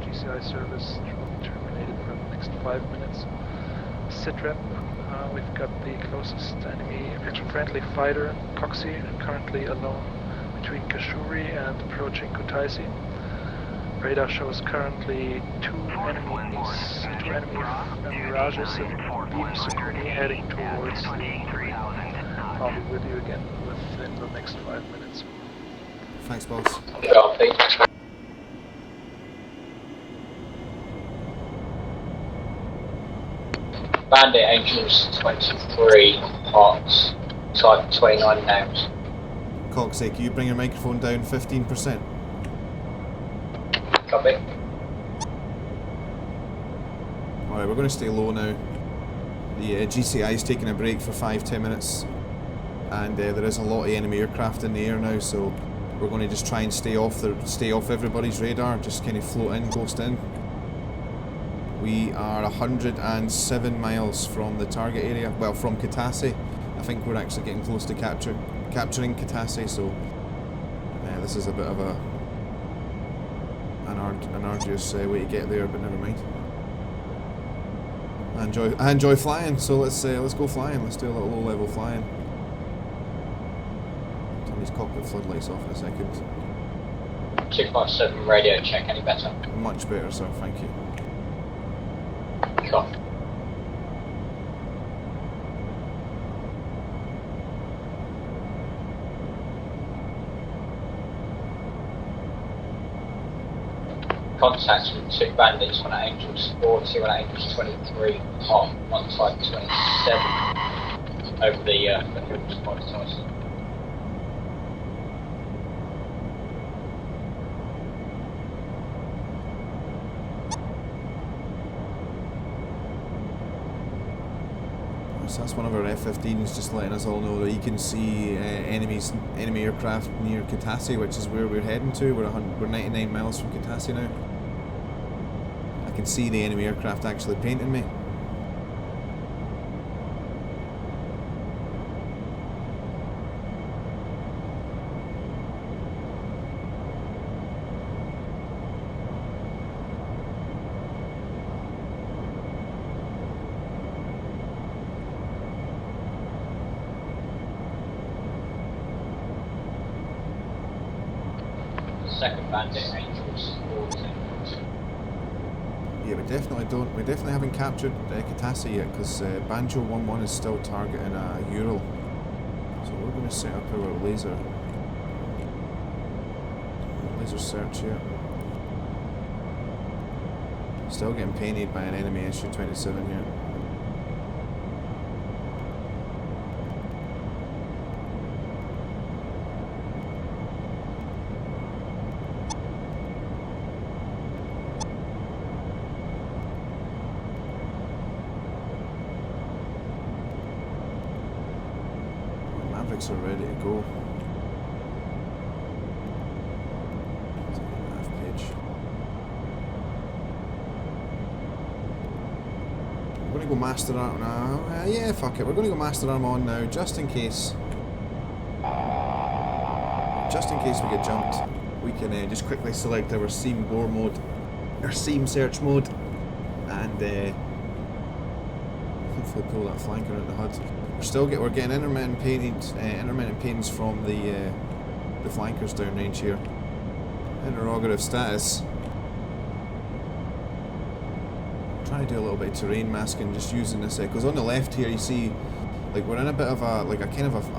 GCI service will be terminated for the next 5 minutes. SITREP, we've got the closest enemy action-friendly fighter, Coxie, currently alone between Kashuri and approaching Caucasus. Radar shows currently two enemy mirages and beam Sukuni heading towards the enemy. I'll be with you again within the next 5 minutes. Thanks, boss. Copy. Bandit engines 23 parts, type 29 names. Coxsake, you bring your microphone down 15%. Copy. Alright, we're going to stay low now. The GCI is taking a break for 5-10 minutes. And there is a lot of enemy aircraft in the air now, so we're going to just try and stay off everybody's radar, just kind of float in, ghost in. We are 107 miles from the target area, well, from Caucasus. I think we're actually getting close to capturing Caucasus, so this is a bit of an arduous way to get there, but never mind. I enjoy flying, so let's go flying. Let's do a little low-level flying. Turn these cockpit floodlights off in a second. 257 radio check, any better? Much better, sir. Thank you. Copy. Contacts with 2 bandits, one at Angels 4, 2 at Angels 23, hot, one type 27, over the hills by Tyson. So that's one of our F-15s just letting us all know that you can see enemy aircraft near Caucasus, which is where we're heading to. We're 99 miles from Caucasus now. I can see the enemy aircraft actually painting me. Second bandit, Angels 4, Yeah, we definitely haven't captured Caucasus yet, because Banjo 1-1 is still targeting a Ural. So we're going to set up our laser search here. Still getting painted by an enemy Su-27 here. Are ready to go. Page. We're going to go master arm now. Yeah, fuck it. We're going to go master arm on now, just in case. Just in case we get jumped, we can just quickly select our seam bore mode, our seam search mode, and hopefully pull that flanker out the HUD. We're getting intermittent paintings from the flankers downrange here. Interrogative status. I'm trying to do a little bit of terrain masking, just using this because on the left here you see, like, we're in a bit of a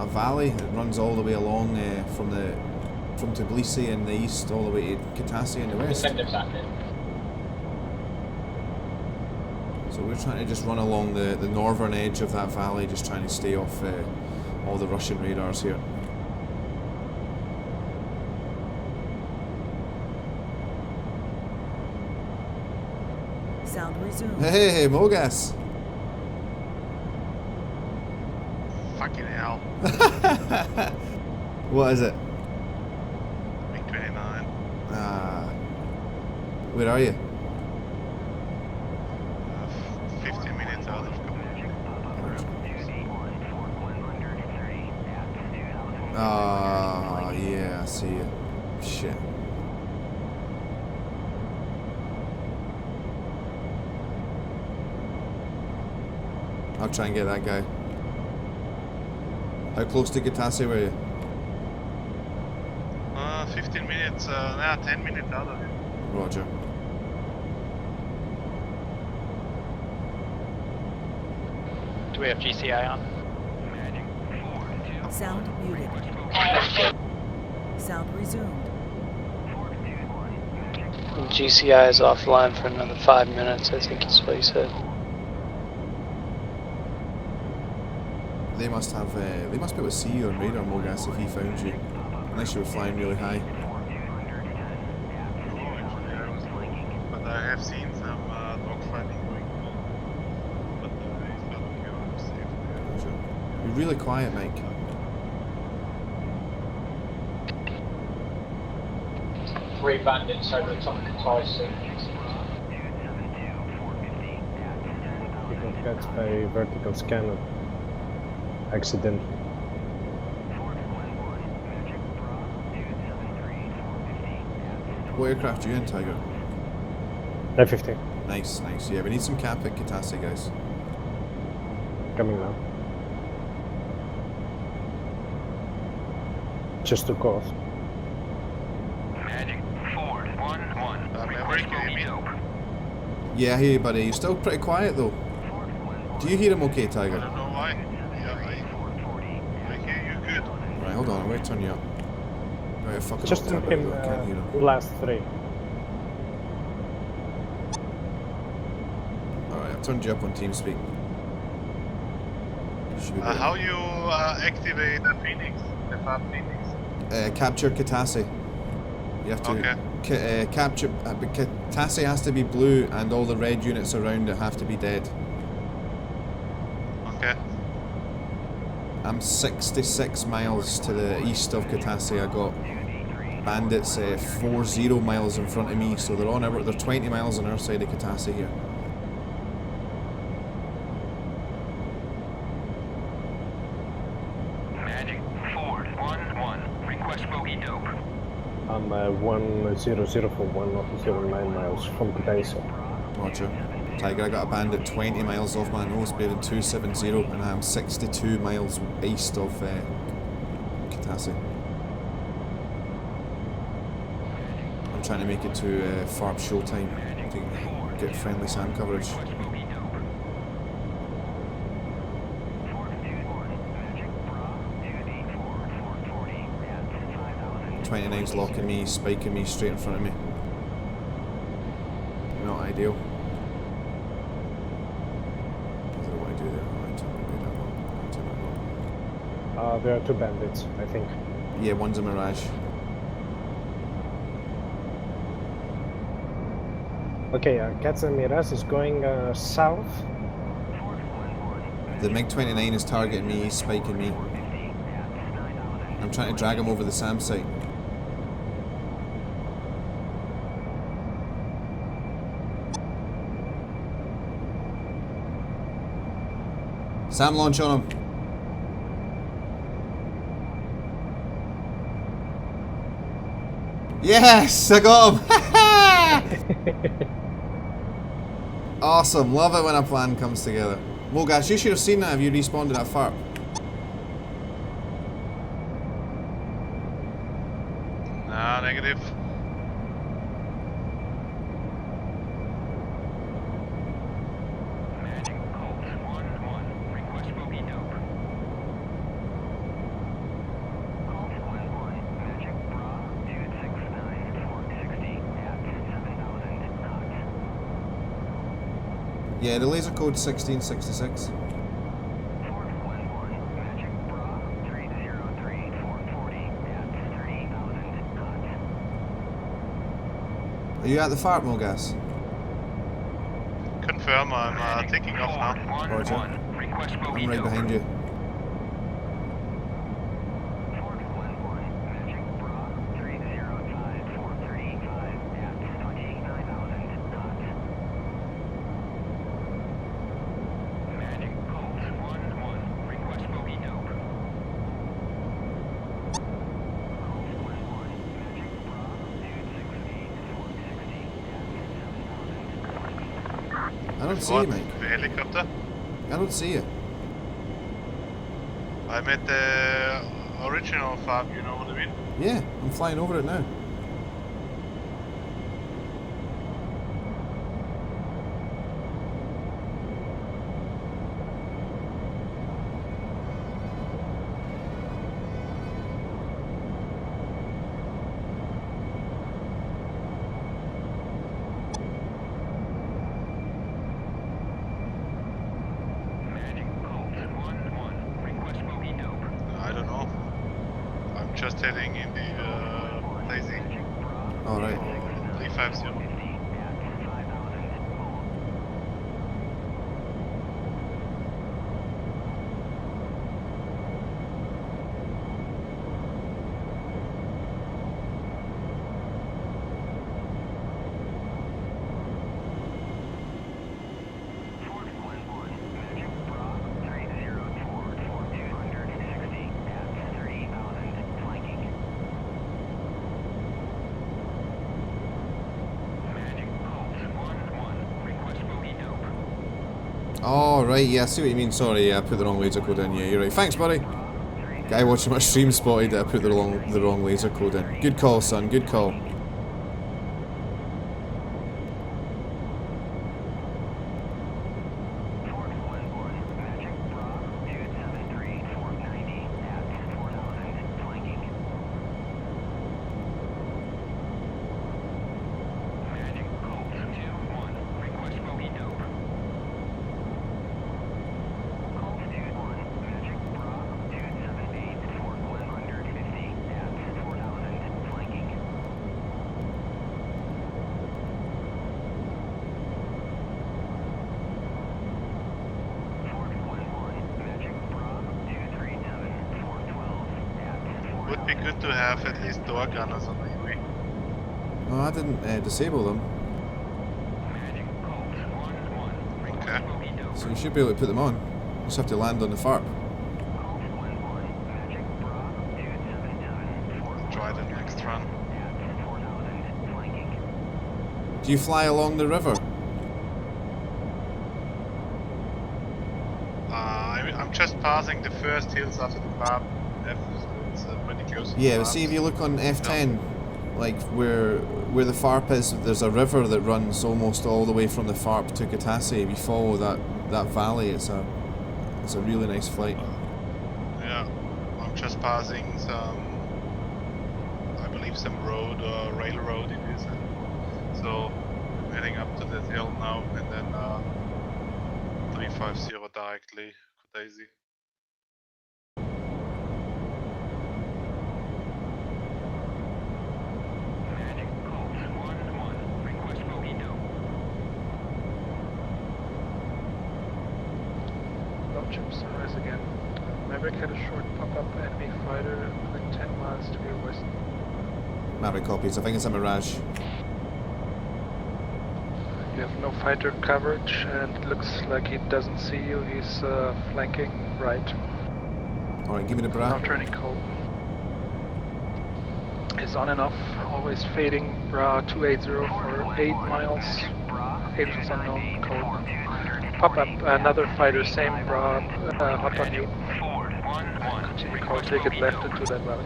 valley that runs all the way along from Tbilisi in the east all the way to Caucasus in the west. So we're trying to just run along the northern edge of that valley, just trying to stay off all the Russian radars here. Sound resumed. Hey, Mogas! Fucking hell. What is it? MiG-29. Where are you? 15 minutes out of yeah, I see you. Shit. I'll try and get that guy. How close to Caucasus were you? 15 minutes, 10 minutes out of it. Roger. Do we have GCI on? Sound muted. Sound resumed. GCI is offline for another 5 minutes, I think is what he said. They must be able to see you on radar, Mogas, if he found you. Unless you were flying really high. No, actually, I was low. But I have seen some dogfighting going on. But it's not okay, I'm safe there. You're really quiet, Mike. Three bandits over the top of Caucasus. He got catch by vertical scanner. Accident. What aircraft are you in, Tiger? F-15. Nice, nice. Yeah, we need some cap at Caucasus, guys. Coming now. Just took off. Magic, forward, 1-1. Request bogey dope. Yeah, I hear you, buddy. You're still pretty quiet, though. Do you hear him okay, I Tiger? don't know why. Yeah, I hear you good. Right, hold on. I'm going to turn you up. Right, fucking Just up, took him I can't hear him. last 3. Alright, I've turned you up on TeamSpeak. Should be good. How you activate the Phoenix? The Fab Phoenix? Capture Caucasus. You have to capture. But Caucasus has to be blue, and all the red units around it have to be dead. Okay. I'm 66 miles to the east of Caucasus. I got bandits 40 miles in front of me, so they're 20 miles on our side of Caucasus here. Magic, forward, 1-1. Request bogey dope. I'm 100 for 109 miles from Caucasus. Roger. Tiger, I got a bandit 20 miles off my nose, bearing 270, and I'm 62 miles east of Caucasus. I'm trying to make it to FARP showtime to get friendly SAM coverage. 29's locking me, spiking me straight in front of me. Not ideal. I don't know what I do there. There are 2 bandits, I think. Yeah, one's a Mirage. Okay, Cats and Miraz is going south. The MiG-29 is targeting me, he's spiking me. I'm trying to drag him over the SAM site. SAM launch on him. Yes, I got him. Awesome, love it when a plan comes together. Well guys, you should have seen that if you respawned at FARP. Nah, negative. Magic, Colt, 1-1. Request bogey dope. Colt, 1-1. Magic, Bra, 269, 460 at 7,000 knots. Yeah, the laser code 1666. Magic, Bra, 303, 440 at 30,000 knots. Are you at the FARP, Mogas? Confirm, I'm taking off now. Roger. Request bogey I'm right dope. behind you. Magic, Bra, 305, 435 at 29,000 knots. Magic, Colt, 1-1. Request bogey dope. I don't see you, mate. The helicopter? I don't see you. I'm at the original farm, you know what I mean? Yeah, I'm flying over it now. I don't know. I'm just heading in the Alright. 350. Oh, right, yeah, I see what you mean. Sorry, yeah, I put the wrong laser code in. Yeah, you're right. Thanks, buddy. Guy watching my stream spotted that I put the wrong laser code in. Good call, son. Good call. Would be good to have at least door gunners on the UAV. Oh, I didn't disable them. Okay. So you should be able to put them on. You just have to land on the FARP. Try the next run. Do you fly along the river? I'm just passing the first hills after the FARP. It's pretty close. Yeah, but see if you look on F10, like where the FARP is, there's a river that runs almost all the way from the FARP to Caucasus. If you follow that valley, it's a really nice flight. Yeah, I'm just passing some, I believe some road or railroad it is. So I'm heading up to this hill now and then 350 directly, Daisy. Sunrise again. Maverick had a short pop-up enemy fighter within 10 miles to your west. Maverick copies. I think it's a Mirage. You have no fighter coverage and it looks like he doesn't see you. He's flanking right. Alright, give me the bra. Now turning cold. Is on and off, always fading. Bra 280 for 8 miles. Agents unknown, code. Pop up, another fighter, same bra, hot on you. Continue call, take it left into that valley.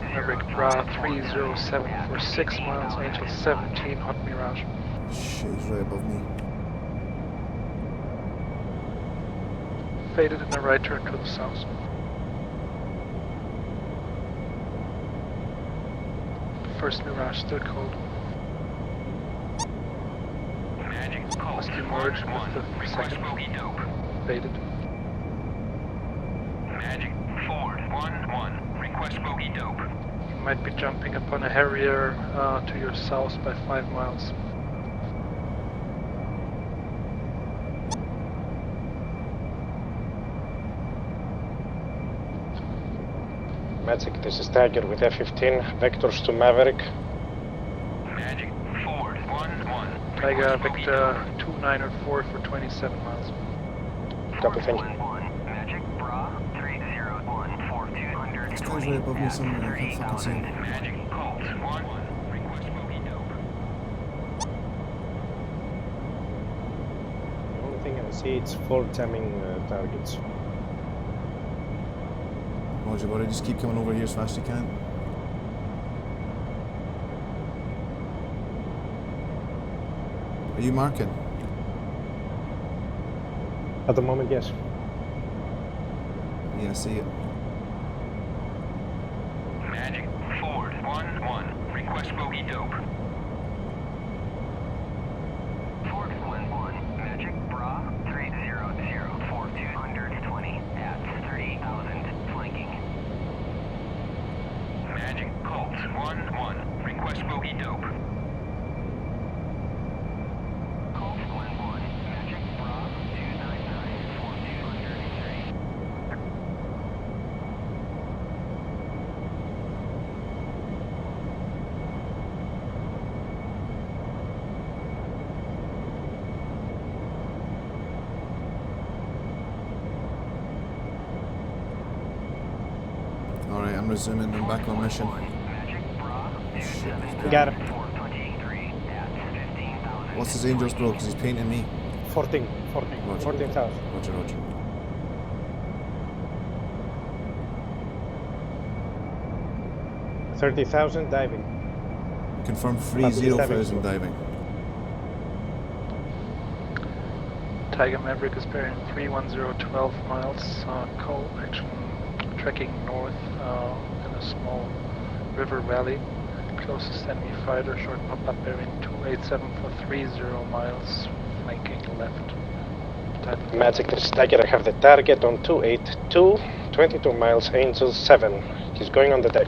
Maverick bra 307 for 6 miles, Angel 17, hot Mirage. Shit, he's right above me. Faded in the right turn to the south. First Mirage still cold. Must emerge with the second. Faded. Magic forward 1-1. Request bogey dope. You might be jumping upon a Harrier to your south by 5 miles. Magic, this is Tiger with F-15. Vectors to Maverick. Magic forward 1-1. Tiger Victor 294 for 27 miles. Copy, thank you. Magic bra 301 for 200. This guy's right above me somewhere. I can't fucking see him. Magic Colt 1-1. Request bogey dope. The only thing I see it's forward jamming targets. Roger, buddy. Just keep coming over here as fast as you can. Are you marking? At the moment, yes. Yeah, I see it. Magic forward 1-1. Request bogey dope. Forward 1-1. Magic bra 300 for 220 at 30,000 flanking. Magic Colt 1-1. Request bogey dope. Colt 1-1. Magic Rob 299-4203. Alright, I'm resuming. I'm back on mission. Got him. What's his angels, bro? Because he's painting me. 14,000. Roger, roger. $30,000 diving. Confirm 30,000 diving. Tiger Maverick is bearing 31012 miles. Coal action trekking north in a small river valley. Closest enemy fighter, short pop-up bearing 287 miles, flanking left. Magic, this is Tiger. I have the target on 282, 22 miles, Angel 7. He's going on the deck.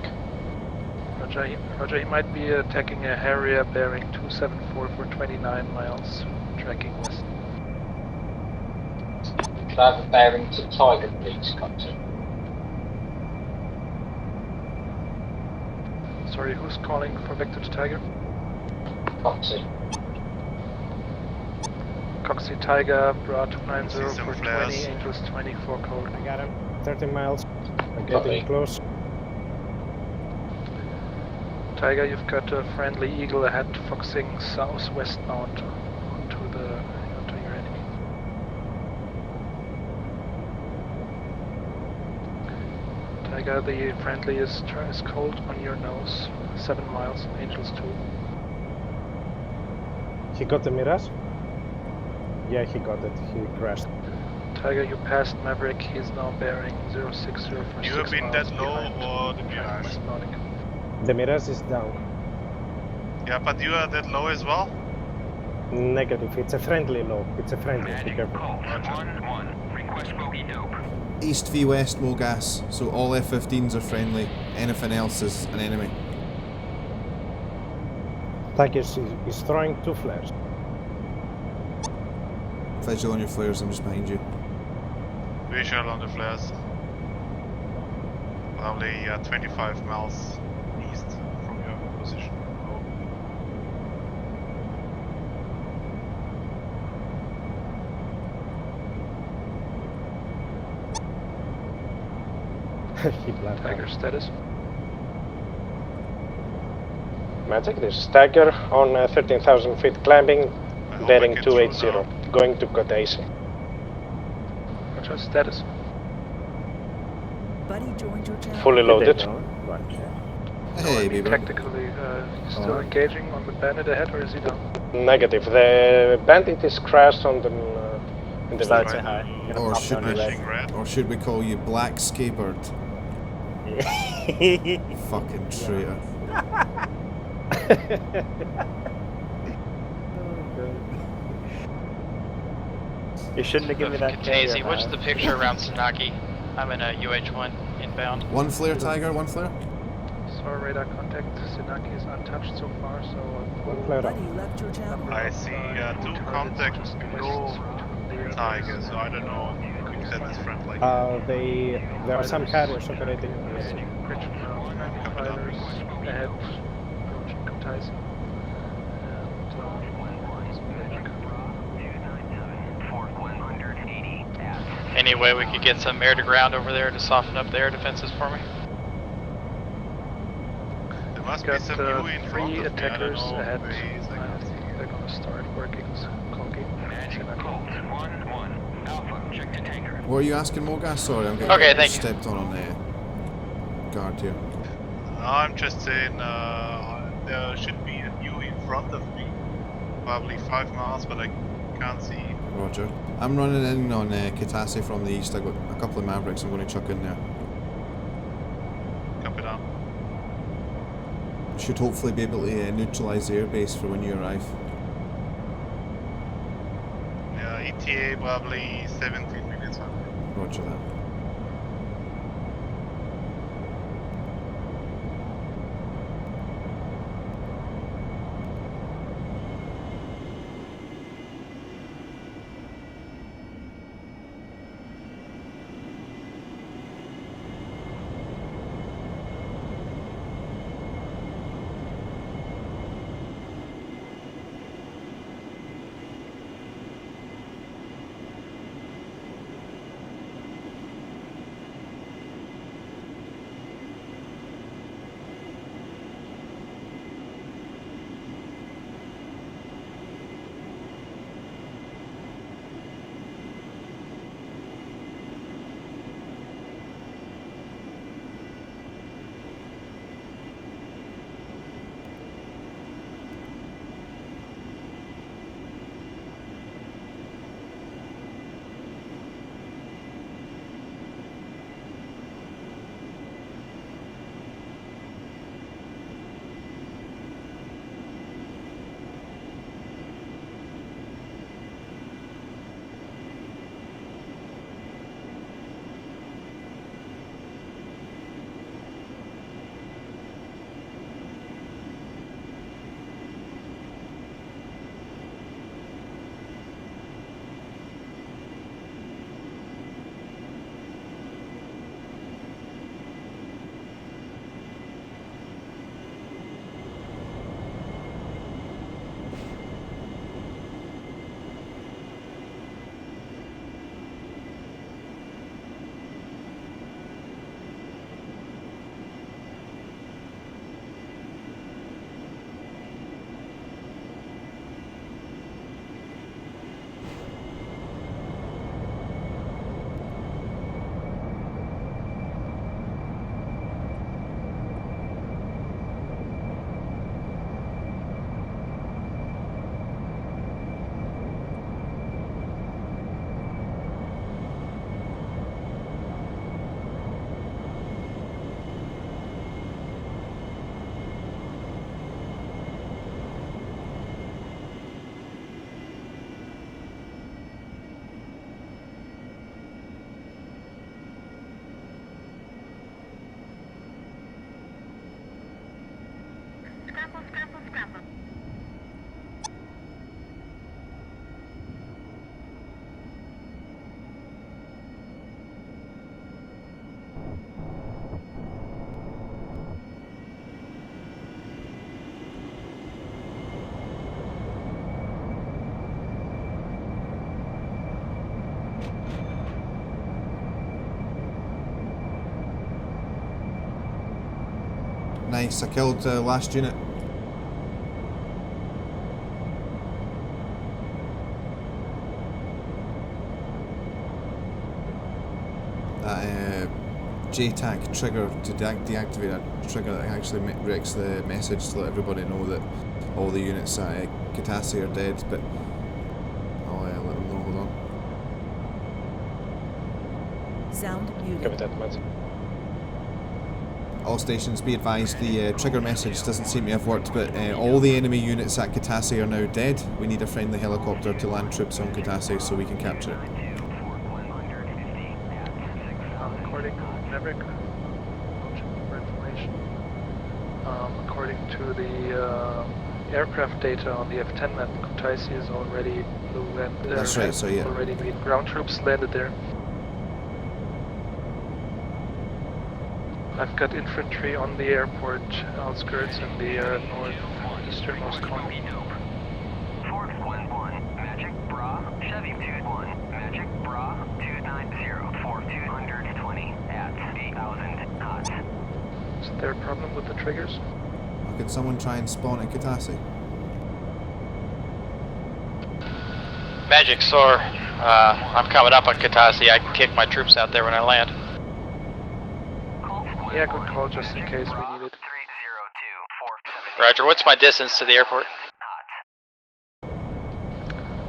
Roger, he might be attacking a Harrier bearing 274 for 29 miles, tracking west. Could I have a bearing to Tiger, please, Captain? Sorry, who's calling for Vector to Tiger? Coxie. Coxie Tiger, Broad 290 some for flares. 20, Angels 24 code. I got him. 30 miles. I'm getting close. Tiger, you've got a friendly Eagle ahead, foxing southwestbound onto your enemy. Tiger, the friendly is cold on your nose, 7 miles, Angels 2. He got the Mirage? Yeah, he got it. He crashed. Tiger, you passed Maverick. He's now bearing 060 for 6 miles. You have been that low behind. or the Mirage? Westbound. The Mirage is down. Yeah, but you are that low as well? Negative. It's a friendly low. It's a friendly. Be careful. Colt 1-1. Request bogey dope. East v west, Mogas. So all F-15s are friendly. Anything else is an enemy. Tiger is throwing 2 flares. Visual on your flares, I'm just behind you. Visual on the flares. Probably 25 miles east from your position. He blacked Tiger out. status. Magic, this is Tiger on 13,000 feet climbing, bearing 280, going to Caucasus. Roger, status. Buddy joined your channel. Fully loaded. Hey, baby. Tactically, still engaging on the bandit ahead, or is he down? Negative. The bandit is crashed on the in the Start river. say hi. Or should we call you Black Scapered? Fucking traitor. You shouldn't have given me that. Daisy, what's the picture around Sanaki? I'm in a UH-1 inbound. One flare, Tiger, one flare. Sorry, radar contact. Sinaki is untouched so far, so One flare up. Buddy left your channel. I see 2 contacts below Tiger, so I don't know if that is friendly. There are some carriers operating on this. fighters ahead, approaching Caucasus. Any way we could get some air to ground over there to soften up the air defenses for me? There must be Got some new in front 3 of me, I don't attackers know ahead. where he is, I can't see. They're gonna start working conking. What are you asking, Mogas? Sorry, I'm getting Okay, thank you. stepped on guard here. I'm just saying there should be a new in front of me. Probably 5 miles, but I can't see. Roger. I'm running in on Caucasus from the east. I've got a couple of Mavericks I'm going to chuck in there. Copy down. Should hopefully be able to neutralise the airbase for when you arrive. Yeah, ETA probably 17 minutes. Roger that. Nice, I killed the last unit. That JTAC trigger to deactivate a trigger that actually wrecks the message to let everybody know that all the units at Caucasus are dead, but I'll let them know. Hold on. Sound muted. Give it that much. All stations, be advised, the trigger message doesn't seem to have worked, but all the enemy units at Caucasus are now dead. We need a friendly helicopter to land troops on Caucasus so we can capture it. According to Maverick, for information. According to the aircraft data on the F-10 map, Caucasus is already blue and That's right, so yeah. already ground troops landed there. I've got infantry on the airport outskirts in the northeasternmost corner. Forks 1-1, Magic Bra, Chevy 2-1, Magic Bra 290 for 220 at 8,000 knots. Is there a problem with the triggers? Or could someone try and spawn at Caucasus? Magic Soar, I'm coming up on Caucasus. I can kick my troops out there when I land. Yeah, good call, just in case we need it. Roger, what's my distance to the airport?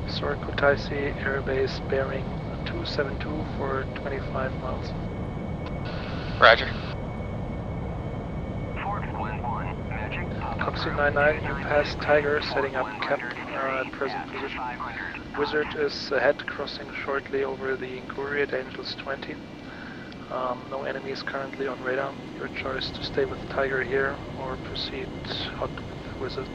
Soar Caucasus Air Base bearing 272 for 25 miles. Roger. Caucasus 99, you pass Tiger, setting up cap at present position. Wizard is ahead, crossing shortly over the inquiry at Angels 20. No enemies currently on radar. Your choice to stay with Tiger here or proceed hot with Wizard.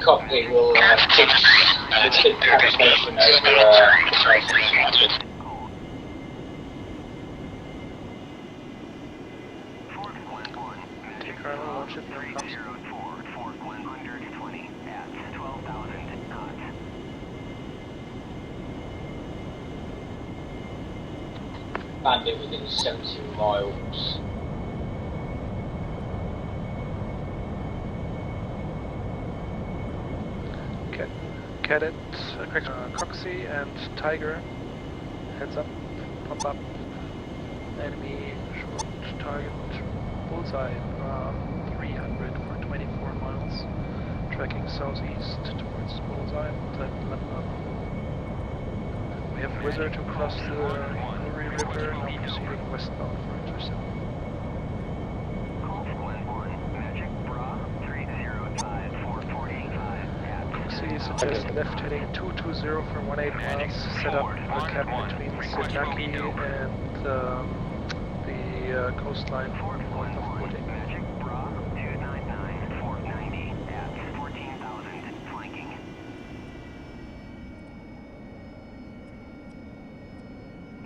Copy, we'll keep conversation over Take our launch it now comes. Bandit within 70 miles. Cadet, Caucasus and Tiger, heads up, pop up, enemy short target, bullseye, 300 for 24 miles, tracking southeast towards bullseye, level up. We have Wizard across the Missouri River, now proceeding westbound for intercept. Suggest left heading 220 for 18 miles, set up a cap between Saitek and the coastline north of Wooding.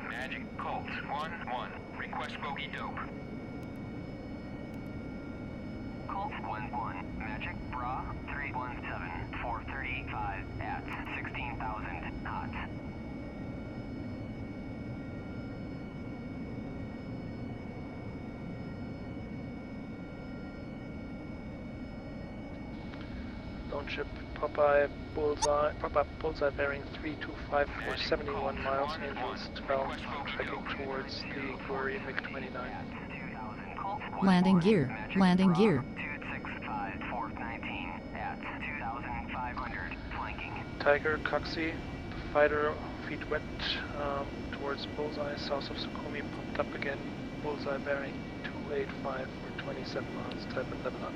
Magic Colt 1-1, request bogey dope. Colt 1-1, Magic Bra 317 for 35 at 16,000 knots. Lone ship Popeye Bullseye bearing 325 for 71 miles, Angels 12, tracking towards the Glory MiG-29. Landing gear, landing gear. Tiger, Caucasus, fighter, feet wet, towards Bullseye, south of Sukhumi, pumped up again, Bullseye bearing 285 for 27 miles, type at Lebanon.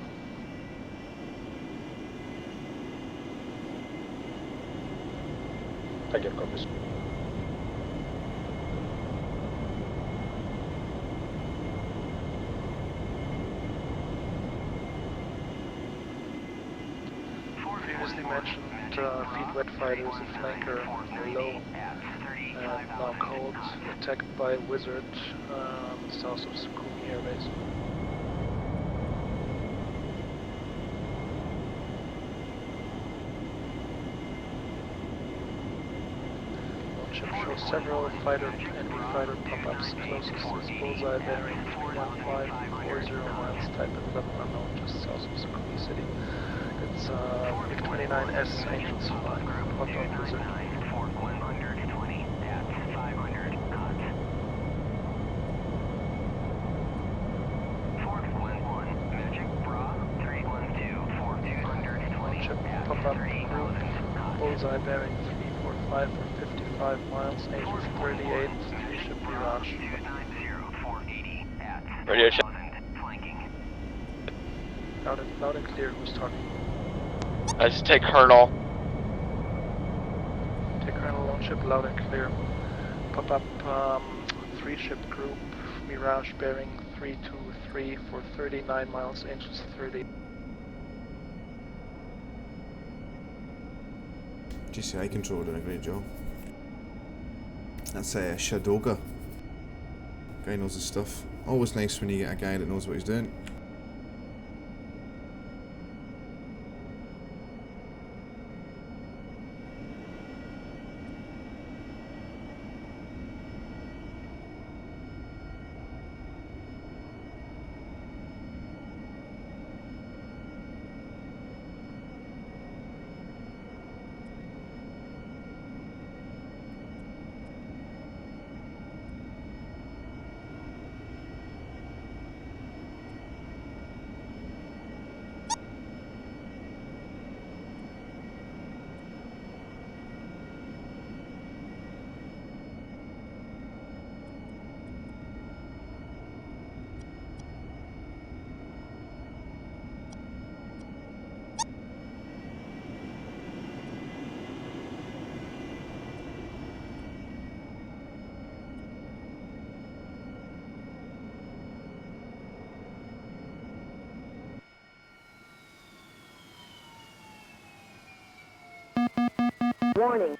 Tiger copies. Previously mentioned feet wet fighters and flanker below and now cold, attacked by Wizard south of Sukhumi Air Base. ship shows several enemy fighter pop-ups. Closest is bullseye bearing 31540 miles, type of weapon unknown, just south of Sukhumi City. It's MiG-29S Angels flying. Hot dog blizzard. Ship pop-up group, bullseye bearing 345 for 55 miles, Angels 38, 3-ship Mirage. Radio check. Loud and clear, who's talking? I just take Colonel. Take Colonel, lone ship, loud and clear. Pop-up 3-ship group, Mirage bearing 323 for 39 miles, Angels 30. GCI control doing a great job. That's Shadoga. Guy knows his stuff. Always nice when you get a guy that knows what he's doing. Warning.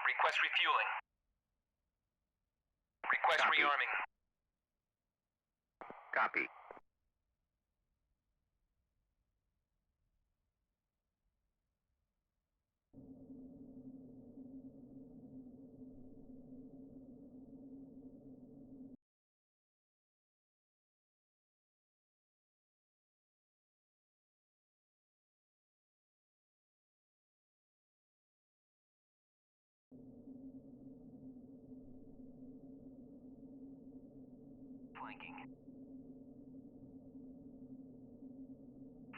Request refueling. Request rearming. Copy. Flanking.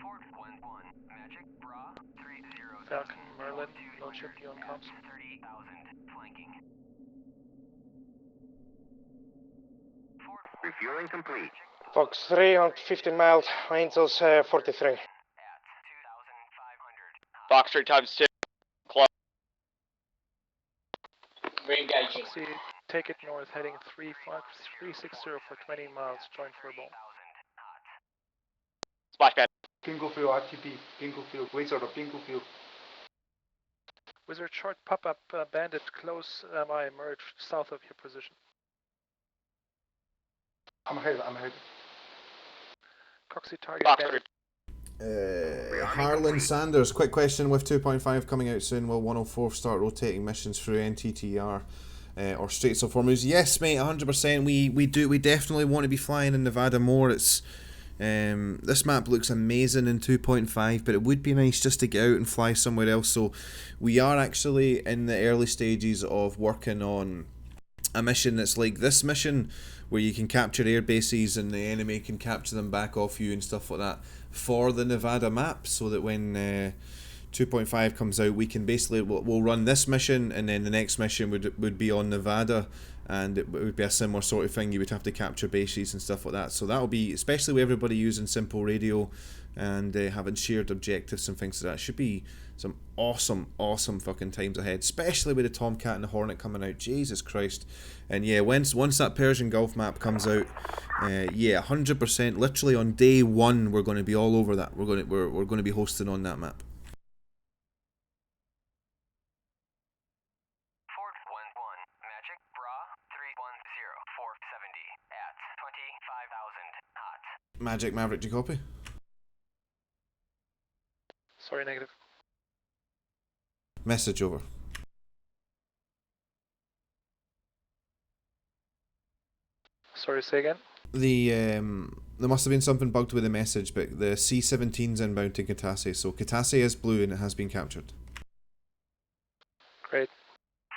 Ford 1-1. Magic, Bra, 30. Falcon, Merlin, lone ship, you on comms? 30,000. Flanking. Ford. Refueling complete. Fox 3 on 15 miles, Angels 43. Fox 3 times 2. Close. Re-engaging. See, take it north, heading 360 for 20 miles, join furball. Splashpad. Bingo field RTB, bingo field, wizard of bingo field. Wizard short pop-up bandit close by emerge south of your position. I'm ahead. Coxie target Fox bandit. Harlan Sanders, quick question, with 2.5 coming out soon, will 104 start rotating missions through NTTR or Straits of Hormuz? Yes mate, 100%. We definitely want to be flying in Nevada more. It's this map looks amazing in 2.5, but it would be nice just to get out and fly somewhere else. So we are actually in the early stages of working on a mission that's like this mission, where you can capture air bases and the enemy can capture them back off you and stuff like that for the Nevada map, so that when 2.5 comes out, we can basically, we'll run this mission, and then the next mission would be on Nevada, and it would be a similar sort of thing. You would have to capture bases and stuff like that. So that'll be, especially with everybody using simple radio, and having shared objectives and things like that. Should be some awesome fucking times ahead, especially with the Tomcat and the Hornet coming out. Jesus Christ. And yeah, once that Persian Gulf map comes out, yeah, 100%, literally on day one, we're going to be all over that. We're going to be hosting on that map. Magic Maverick, do you copy? Sorry, negative. Message over. Sorry, say again? There must have been something bugged with the message, but the C-17's inbound to Caucasus, so Caucasus is blue and it has been captured. Great.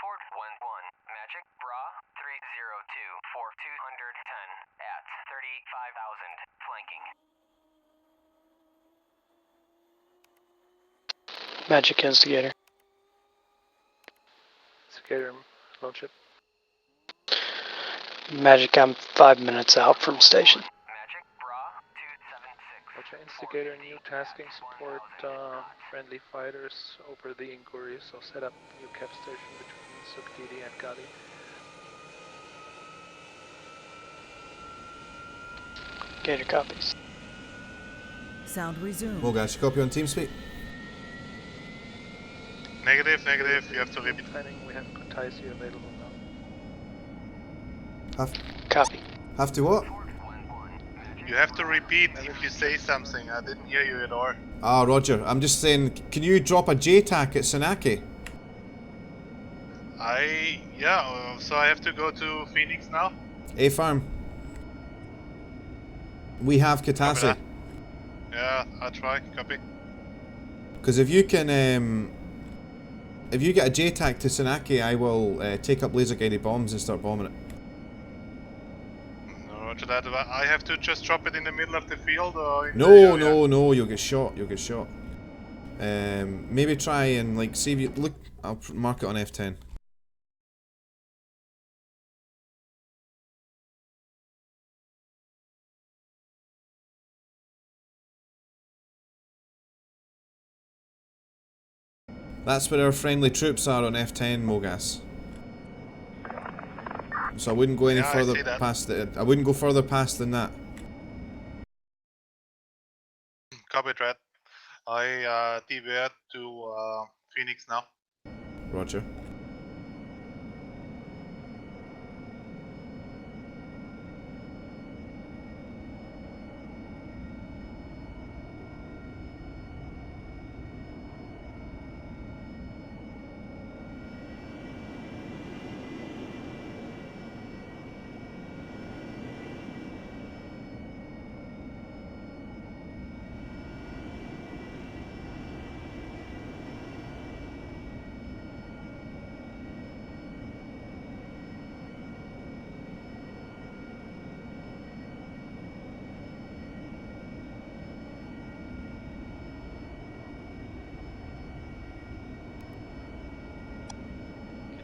Ford 1-1, Magic Bra 302 for 210 at 35,000, flanking. Magic Instigator. Instigator, launch it. Magic, I'm 5 minutes out from station. Magic Bra 276. Roger, Instigator, new tasking support friendly fighters over the inquiry, so set up new cap station between Sukdidi and Gali. Gator copies. Sound resumed. Well guys, you copy on TeamSpeak? Negative, you have to repeat. We have Caucasus available now. Copy. Have to what? You have to repeat if you say something. I didn't hear you at all. Ah, Roger. I'm just saying, can you drop a JTAC at Sanaki? Yeah, so I have to go to Phoenix now? A-Farm. We have Caucasus. Yeah, I'll try. Copy. Because if you can, if you get a JTAC to Sanaki, I will take up laser guided bombs and start bombing it. Roger that. I have to just drop it in the middle of the field, or in No, you'll get shot. You'll get shot. Maybe try and like see if you look. I'll mark it on F10. That's where our friendly troops are on F10, Mogas. So I wouldn't go any further past it. I wouldn't go further past than that. Copy, Red. I divert to Phoenix now. Roger.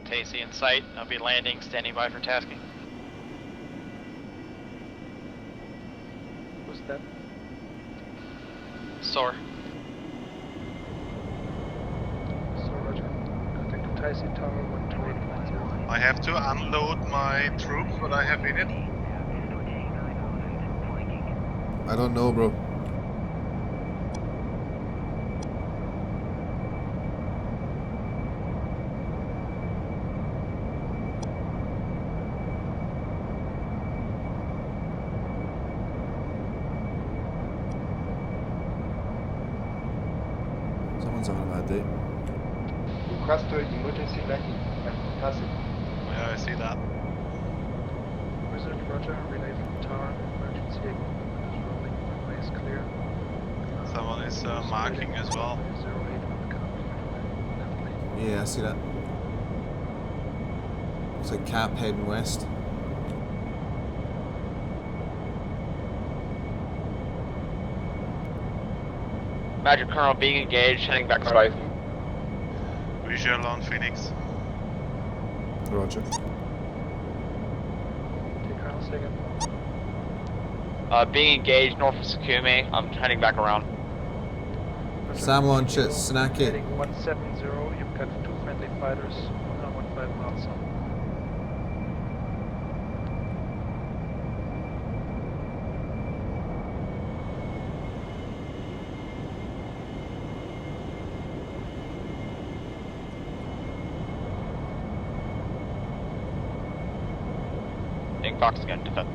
Casey in sight. I'll be landing, standing by for tasking. Who's that? Soar. Roger. Contact Caucasus Tower 128.0. I have to unload my troops, what I have in it. I don't know, bro. Request emergency backing at Caucasus. Yeah, I see that. Wizard, Roger, relay from tower, emergency equipment is rolling, runway is clear. Someone is marking as well. 08 on the count, left lane. Yeah, I see that. Looks like Cap heading west. Magic Colonel being engaged, heading back right. Visual on Phoenix. Roger. Take Colonel, second. Being engaged north of Sakumi. I'm heading back around. Sam launch it, Snacky. Heading 170, you've got 2 friendly fighters, 15 miles on. Ding Fox again, defend.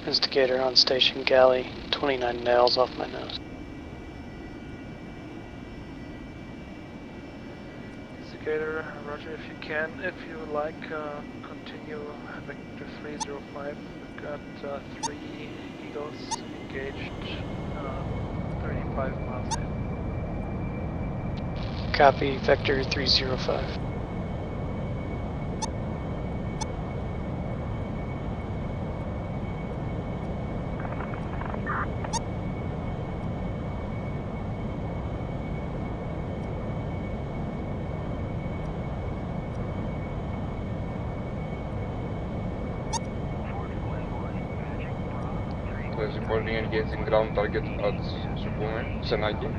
Instigator on station galley, 29 nails off my nose. Instigator, roger if you can. If you would like, continue Vector 305. We've got 3 Eagles engaged, 35 miles ahead. Copy, Vector 305. Reporting engaging ground target at Su-25T, Saitek.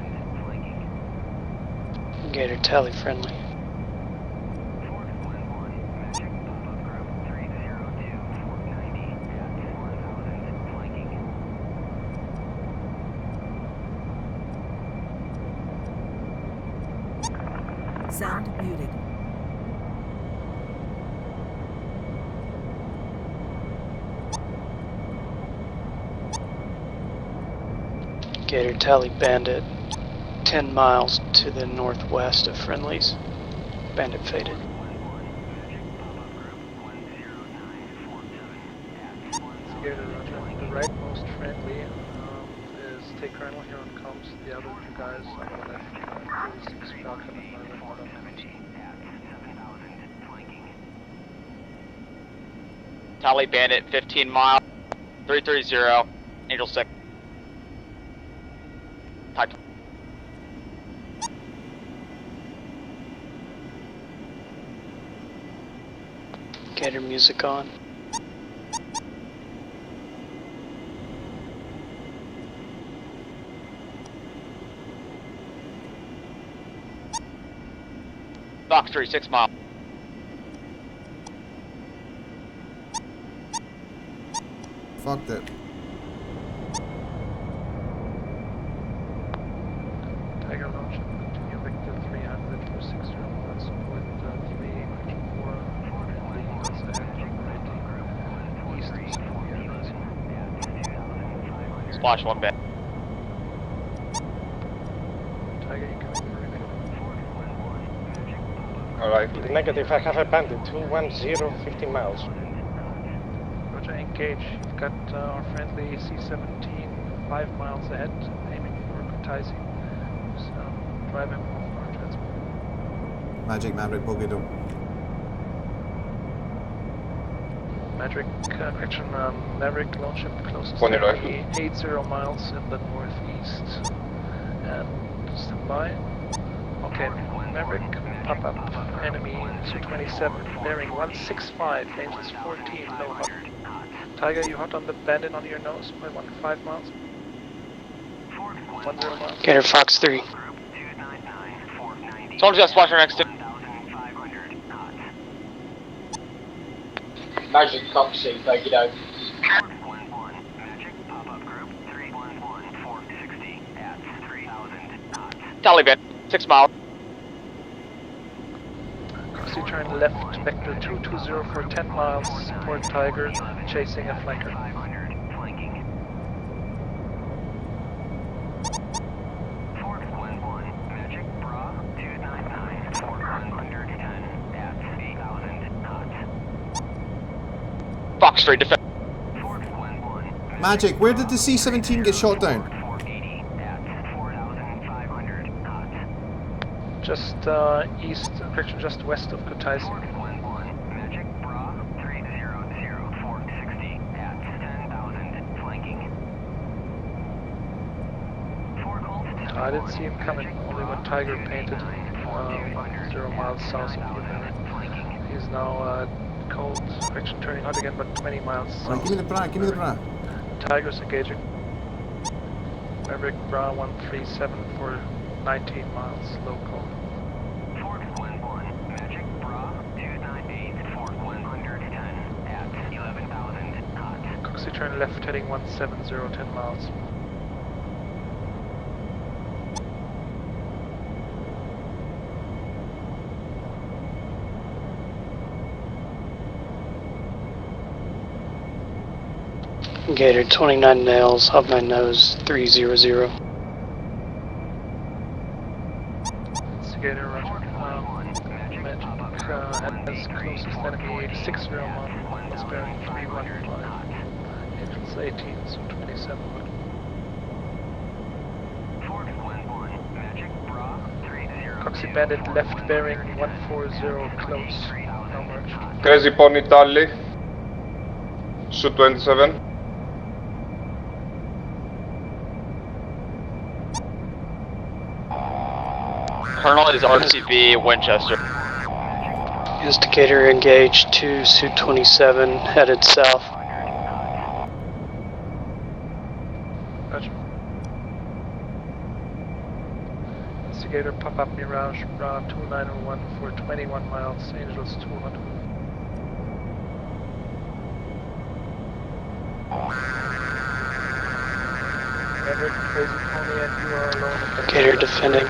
Gator tally friendly. Sound muted. Gator tally bandit, 10 miles to the northwest of friendlies. Bandit faded. Gator, roger. The rightmost friendly is Take Colonel, here on comms. The other 2 guys on the left, 6 Falcon and my left on comms. Tally bandit, 15 miles, 330, Angel 6. Type. Gator music on. Fox 3, 6 miles. Fucked it. Tiger launch and continue Vector 300 for 60 miles with 384 friendly Eagles ahead, operating east of Sophia. Splash 1 bit. Tiger, you coming for review? Alright. Negative, I have a bandit, 210, 50 miles. Roger, engage. You've got our friendly C-17 5 miles ahead, aiming for Caucasus. Drive him off our transport. Magic Maverick Boogieman. Magic, correction, Maverick launch ship closest One to right. 80 miles in the northeast. And stand by. Okay, Maverick, pop up. Enemy Su-27, bearing 165, Angels 14, no hot. Tiger, you hot on the bandit on your nose by 15 miles? 10 miles. Gator Fox 3. Someone's got a splasher next to. Magic Coxie, take it out. Taliban, 6 miles. Coxie turn left, Vector 220 for 10 miles, support Tiger, chasing a flanker. Street defense. Magic, where did the C-17 get shot down? Just east, correction, just west of Caucasus. I didn't see him coming, only when Tiger painted 0 miles south of Divin. He's now cold, correction, turning hot again, but 20 miles south. Right, give me the bra, give me the bra. Tiger's engaging. Maverick bra 137 for 19 miles, low cold. Magic bra 298 for 110 at 11,000 knots. Caucasus turn left heading 170, 10 miles. Gator 29 nails, hub my nose 300. Gator Roger. Magic has closest enemy 86 miles bearing 315. Entrance 18, so 27 wood. Caucasus bandit left bearing 140 close. No merge. Crazy Pony Tally. Su-25. Colonel is RCB Winchester. Instigator engaged to Su-27, headed south. Roger. Instigator pop-up Mirage bra 2901 for 21 miles, Angels 200. Maverick, Crazy Pony, and you are alone. Gator defending.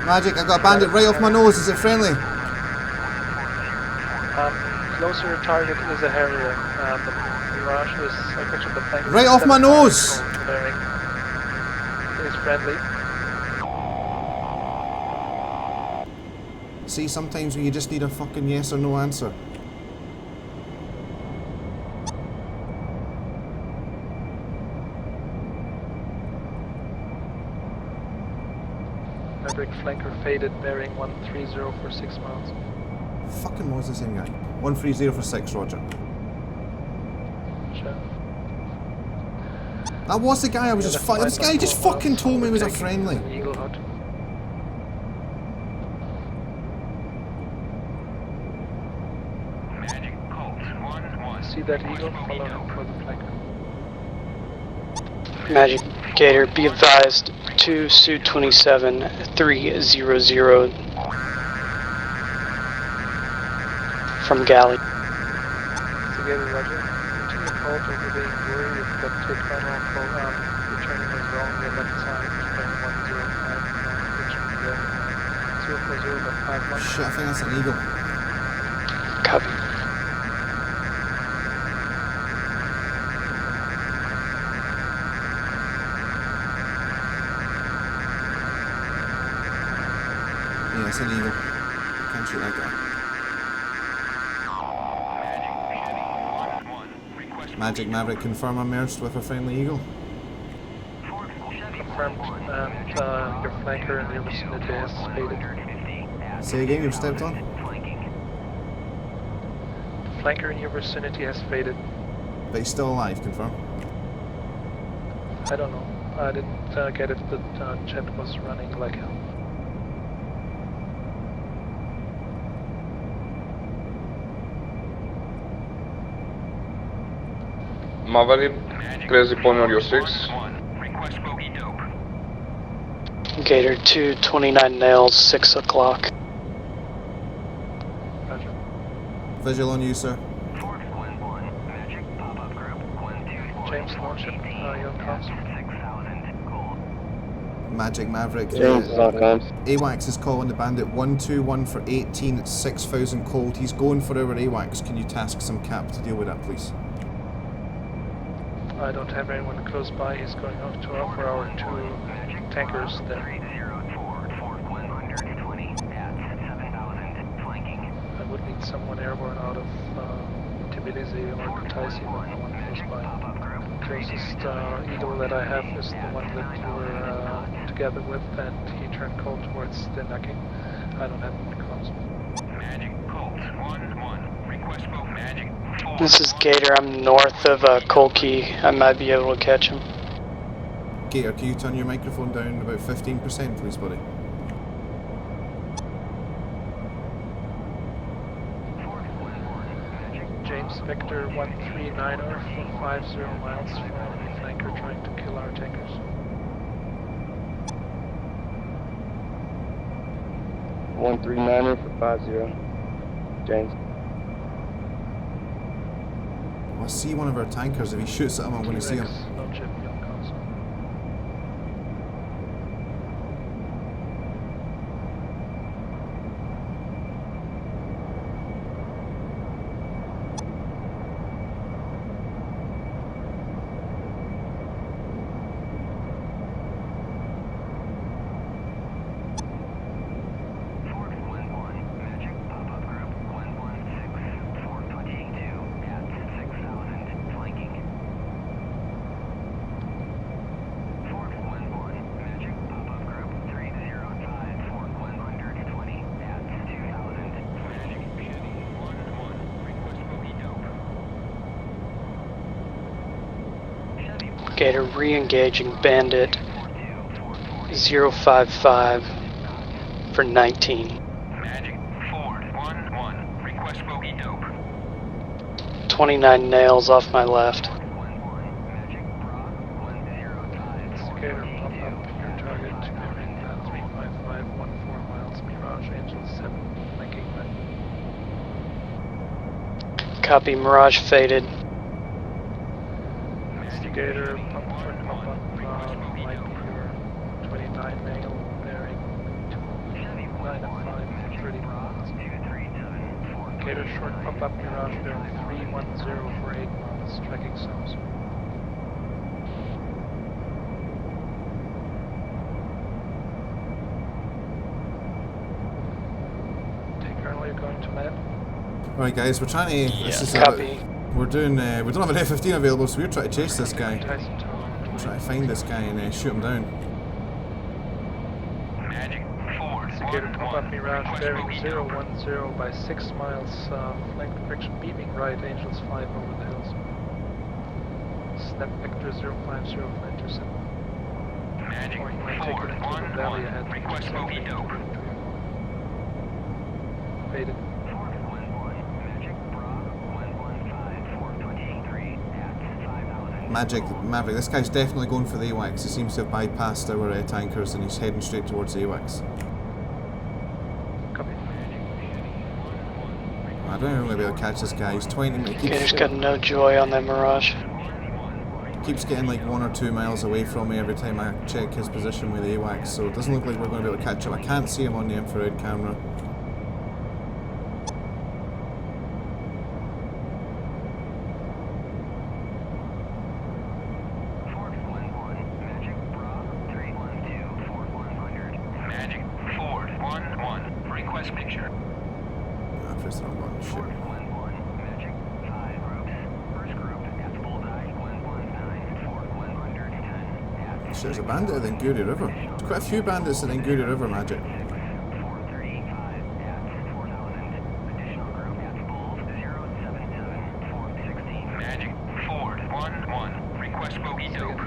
Magic, I got a bandit right off my nose. Is it friendly? Closer target is a Harrier. The Mirage is a picture of the flank. Right off my nose! Is friendly. See, sometimes you just need a fucking yes or no answer. Maverick flanker faded, bearing 130 for 6 miles. Fucking was the same guy. 130 for 6, Roger. Sure. That was the guy I was just fucking. This guy just fucking told me he was a friendly. Eagle Hut. See that eagle? Follow him for the flanker. Magic Gator, be advised, 2 Su-27, 300 from galley. Instigator Roger. Continue cold over the inquiry. You've got take final cold returning as well on the left side. Turn 105, reaching the 040 by 5 miles. Shit, I think that's an eagle. Copy. Yeah, it's an eagle. Can't shoot that guy. Magic Maverick, confirm I'm merged with a friendly eagle. Confirmed, and your flanker in your vicinity has faded. Say again, you've stepped on? The flanker in your vicinity has faded. But he's still alive, confirm. I don't know. I didn't get it, but jet was running like hell. Maverick, Crazy Pony on your 6. Gator 2, 29 nails, 6 o'clock. Roger. Visual on you, sir. James Lordship, you on comms? Magic Maverick. James is on comms. AWACS is calling the bandit 121 for 18 at 6,000 cold. He's going for our AWACS. Can you task some cap to deal with that, please? I don't have anyone close by. He's going off to offer our 2 tankers there. I would need someone airborne out of Tbilisi Friendly or Kutaisi, but no one close by. Closest eagle that I have is the one that you were together with, and he turned cold towards the Duckin. I don't have any comms. Magic Colt 1-1. Request boat Magic 4. This is Gator. I'm north of Kolki. I might be able to catch him. Gator, can you turn your microphone down about 15%, please, buddy? James Victor 139er for 50 miles from enemy flanker trying to kill our tankers. One 39er for 50. James. I see one of our tankers. If he shoots at him, I'm going to see him. No chip, young console. Gator re-engaging Bandit 055 for 19. Magic Ford 1-1. Request bogey dope. 29 nails off my left. Gator, pop up your target to bearing 355, 14 miles, Mirage Angel 7, flanking right. Copy, Mirage faded. Gator, pop up, might be your 29 nail bearing 295 30 miles. Gator short pop up Mirage bearing 310 for 8 miles, tracking south. Currently going to Med. Alright guys, we're trying to... Yeah, this is copy. We don't have an F-15 available, so we're trying to chase this guy. Try to find this guy and shoot him down. Magic Ford Gator pop up Mirage bearing 010 by 6 miles, flank direction beaming right, Angels 5 over the hills. Snap vector 050 for intercept. Magic Or you might take it into the valley ahead. Request bogey dope. Faded. Magic, Maverick, this guy's definitely going for the AWACS. He seems to have bypassed our tankers and he's heading straight towards the AWACS. Copy. I don't know if we'll be able to catch this guy. He's 20. Gator's got no joy on that Mirage. Keeps getting like 1 or 2 miles away from me every time I check his position with the AWACS, so it doesn't look like we're going to be able to catch him. I can't see him on the infrared camera. There's a bandit at the Nguri River. There's quite a few bandits at the Nguri River, Magic. Magic Ford 1-1. Request bogey dope.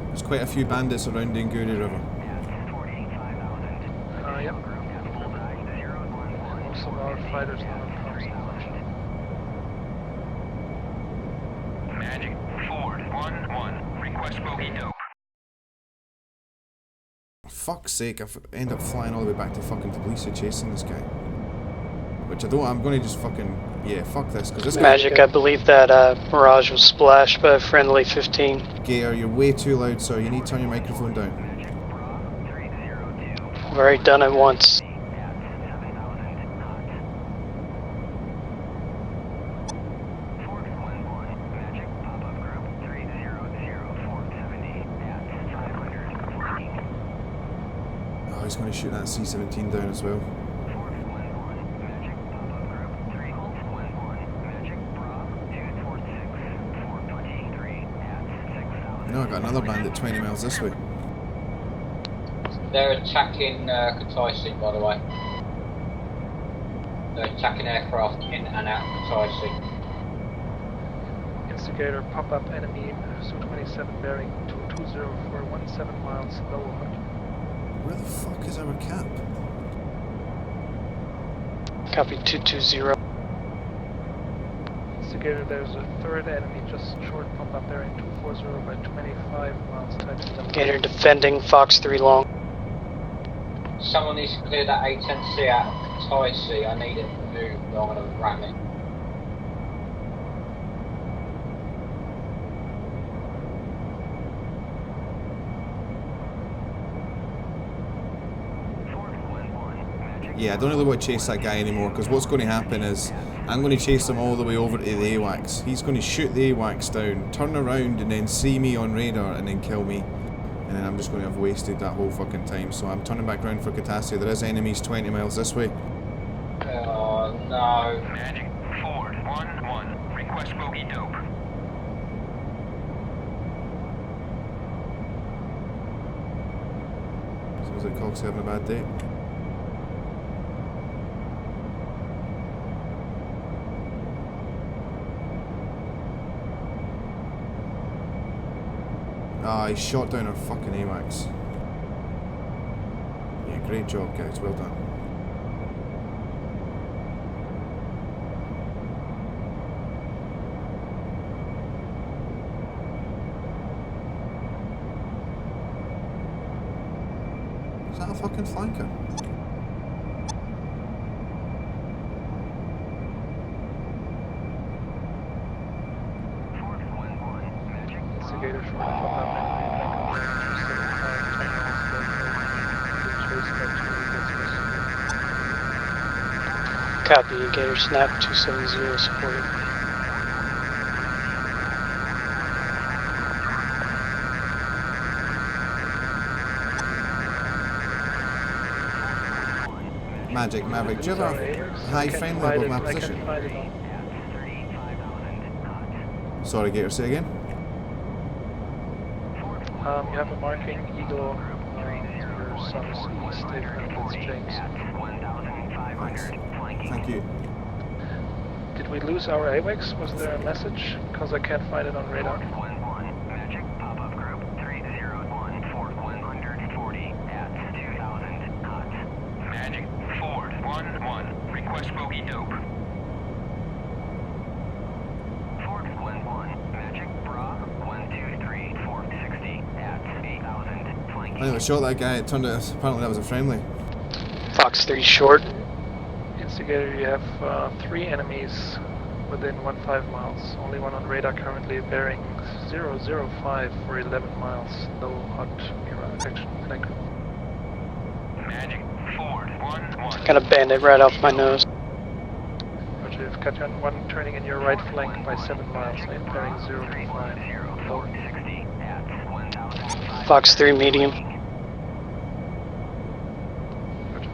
There's quite a few bandits around the Nguri River. Yep. Most of our fighters now Magic Ford 1-1. Request bogey dope. Fuck's sake, I've ended up flying all the way back to fucking Tbilisi chasing this guy. Which I don't, I'm gonna just fucking, yeah, fuck this, because this Magic, guy... I believe that Mirage was splashed by a friendly 15. Gator, you're way too loud, sir. You need to turn your microphone down. I've already done it once. He's going to shoot that C-17 down as well. No, I got another bandit 20 miles this way. They're attacking Caucasus, by the way. They're attacking aircraft in and out of Caucasus. Instigator, pop up enemy Su-27 bearing 220 for 17 miles low HUD. Where the fuck is our cap? Copy 220. Instigator, there's a third enemy just short pop up bearing 240 by 25 miles type. Gator defending Fox 3 long. Someone needs to clear that A10C out of Caucasus. I need it moved, or I'm going to ram it. Yeah, I don't really want to chase that guy anymore, because what's going to happen is I'm going to chase him all the way over to the AWACS. He's going to shoot the AWACS down, turn around and then see me on radar and then kill me. And then I'm just going to have wasted that whole fucking time. So I'm turning back around for Caucasus. There is enemies 20 miles this way. Oh no. Magic Ford 1-1. Request bogey dope. Sounds like Cox having a bad day. Ah, he shot down our fucking AWACS. Yeah, great job, guys. Well done. Is that a fucking flanker? Instigator, short pop up enemy. Copy, Gator Snap 270 supporting. Magic, Maverick, do you have a high friendly above my position? Sorry, Gator, say again? You have a marking, Eagle, your sun is east, it's James. Thank you. Did we lose our AWACS? Was there a message? Because I can't find it on radar. Magic pop-up group 301 for 140 at 2000 knots. Magic Ford 1-1. Request bogey dope. Ford 1-1. Magic Bra 123 for 60 at 8000 flanking. I never shot that guy. It turned out apparently that was a friendly. Fox 3 short. Instigator, you have 3 enemies within 15 miles. Only one on radar currently, bearing 005 for 11 miles. No hot mirror action. Thank you. Magic Ford 1-1. Got a bandit right off my nose. Roger, you've got one turning in your right flank by 7 miles, bearing 025. Fox 3 medium.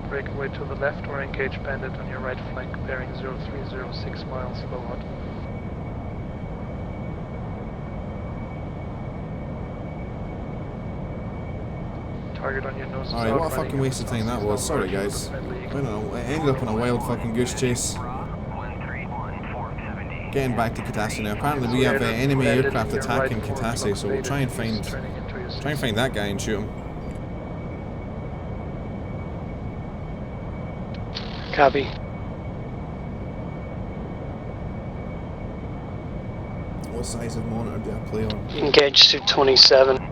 Break away to the left or engage bandit on your right flank, bearing 0306 miles low HUD. Target on your nose. Alright, what a fucking waste of time that was. Sorry, guys. I don't know, it ended up in a wild fucking goose chase. Getting back to Caucasus now. Apparently we have enemy aircraft attacking Caucasus, so we'll try and find that guy and shoot him. Copy. What size of monitor do I play on? Engage Su-27. I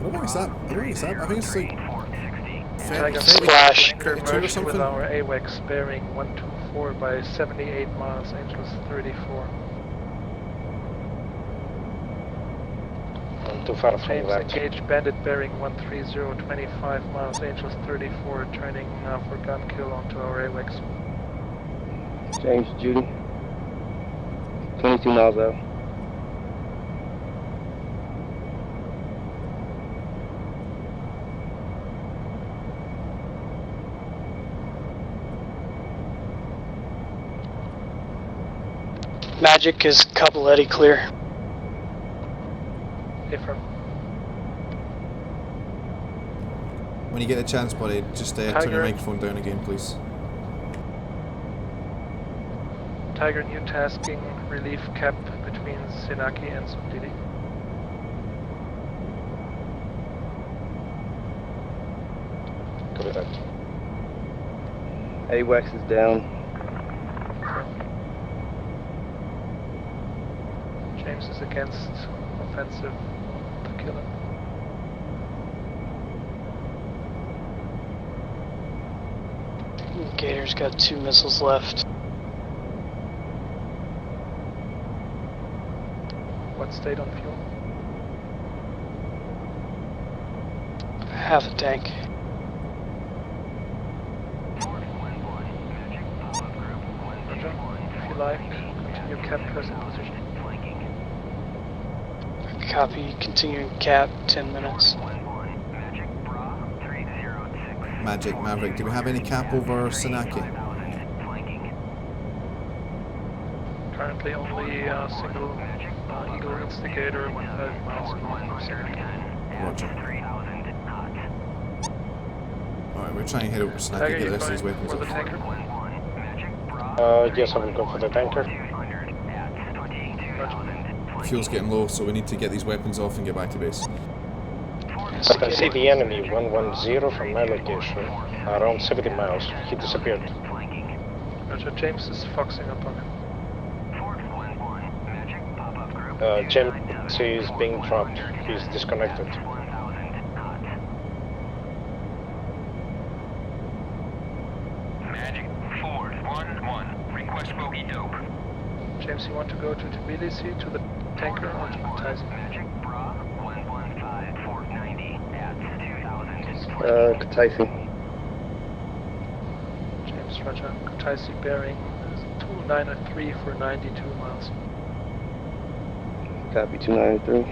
don't think it's that. I think it's like Splash. 32 or something. With our AWACS bearing 124 by 78 miles, Angeles 34. Too far from James, that. engage bandit bearing 130, 25 miles, Angeles 34, turning for gun kill onto our AWACS. James, Judy. 22 miles out. Magic is Capoletti clear. Affirm. When you get a chance, buddy, just turn your microphone down again, please. Tiger, new tasking relief cap between Senaki and Sundidi. Copy that. AWACS is down. James is against offensive to kill him. Gator's got 2 missiles left. What state on fuel? Half a tank. Roger. If you like, continue cap present position. Copy, continuing cap, 10 minutes. Magic Maverick, do we have any cap over Senaki? Currently only a single Eagle Instigator, 1,000 miles north of Senaki. Roger. Alright, we're trying to head over to Senaki and get the rest of these weapons off. Yes, I will go for the tanker. Fuel's getting low, so we need to get these weapons off and get back to base. I see the enemy 110 from my location, around 70 miles. He disappeared. Roger, James is foxing up on him. James is being trapped. He's disconnected. Magic, forward, 1-1. Request bogey dope. James, you want to go to Tbilisi, to the tanker, or to Kutaisi? Kutaisi. James, roger. Kutaisi bearing 293 for 92 miles. Copy, 293.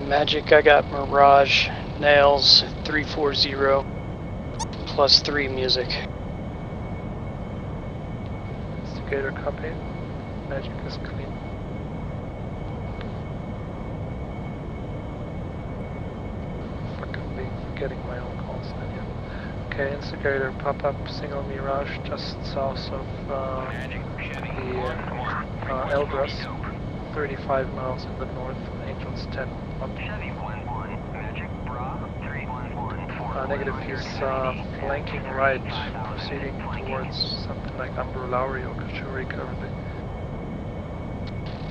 Magic, I got Mirage, Nails, 340, plus 3 music. Instigator copy. Magic is clean. Fucking forgetting my own calls now. Okay, Instigator, pop up, single Mirage just south of the Elbrus, 35 miles in the north, Angels 10 up. Negative, he's flanking right, proceeding towards something like Ambrolauri or Kachuri currently.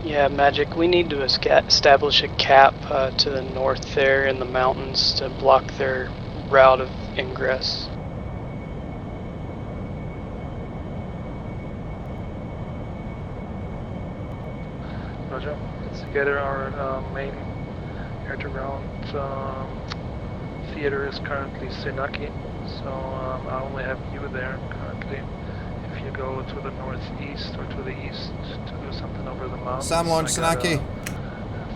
Yeah, Magic, we need to establish a cap to the north there in the mountains to block their route of ingress. Roger. Instigator, our main air-to-ground theater is currently Senaki, so I only have you there currently. If you go to the northeast or to the east to do something over the mountains, Sam launch Senaki.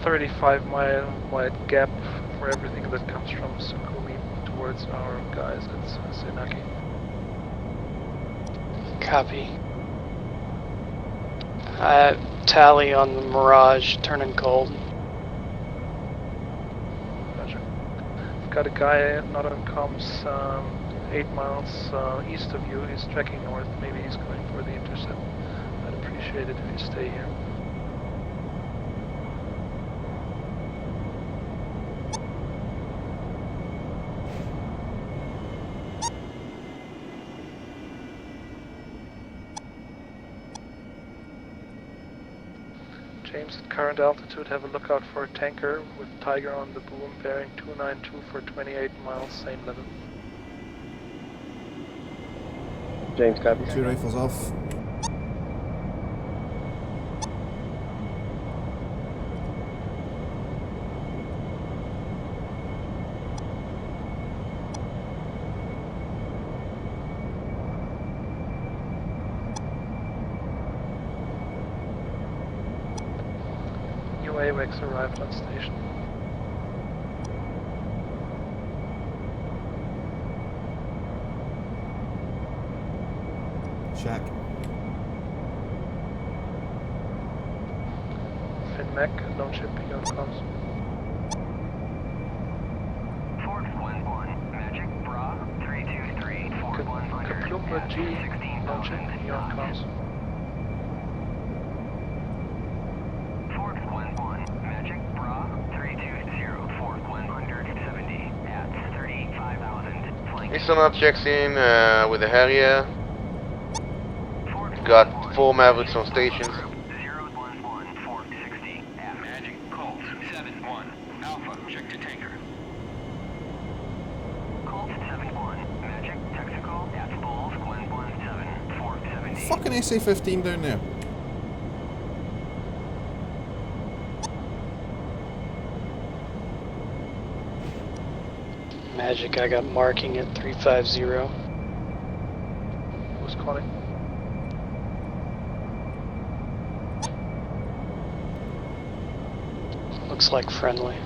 35-mile wide gap for everything that comes from Sukumi towards our guys at Senaki. Copy. Tally on the Mirage, turning cold. Got a guy not on comms 8 miles east of you. He's trekking north. Maybe he's going for the intercept. I'd appreciate it if you stay here. James, at current altitude, have a lookout for a tanker with Tiger on the boom, bearing 292 for 28 miles, same level. James, copy. 2 rifles off. AWACS arrived on station. Check. Mac, lone ship beyond comms. Fort 1-1, Magic, Bra, 323, Fort 100. Kaplumba G, lone ship beyond comms. Fort 1-1, Magic, Bra, 320, Fort 170, at 35,000, flank. Listener checks in with the Harrier. Got 4 Mavericks on stations. 011, Fort 60, at Magic, Colt, 7-1, Alpha, check to tanker. Colt 7-1, Magic, Texaco, at Bulls, 117, Fort 70. Fucking SA-15 down there. Magic, I got marking at 350. Who's calling? Looks like friendly.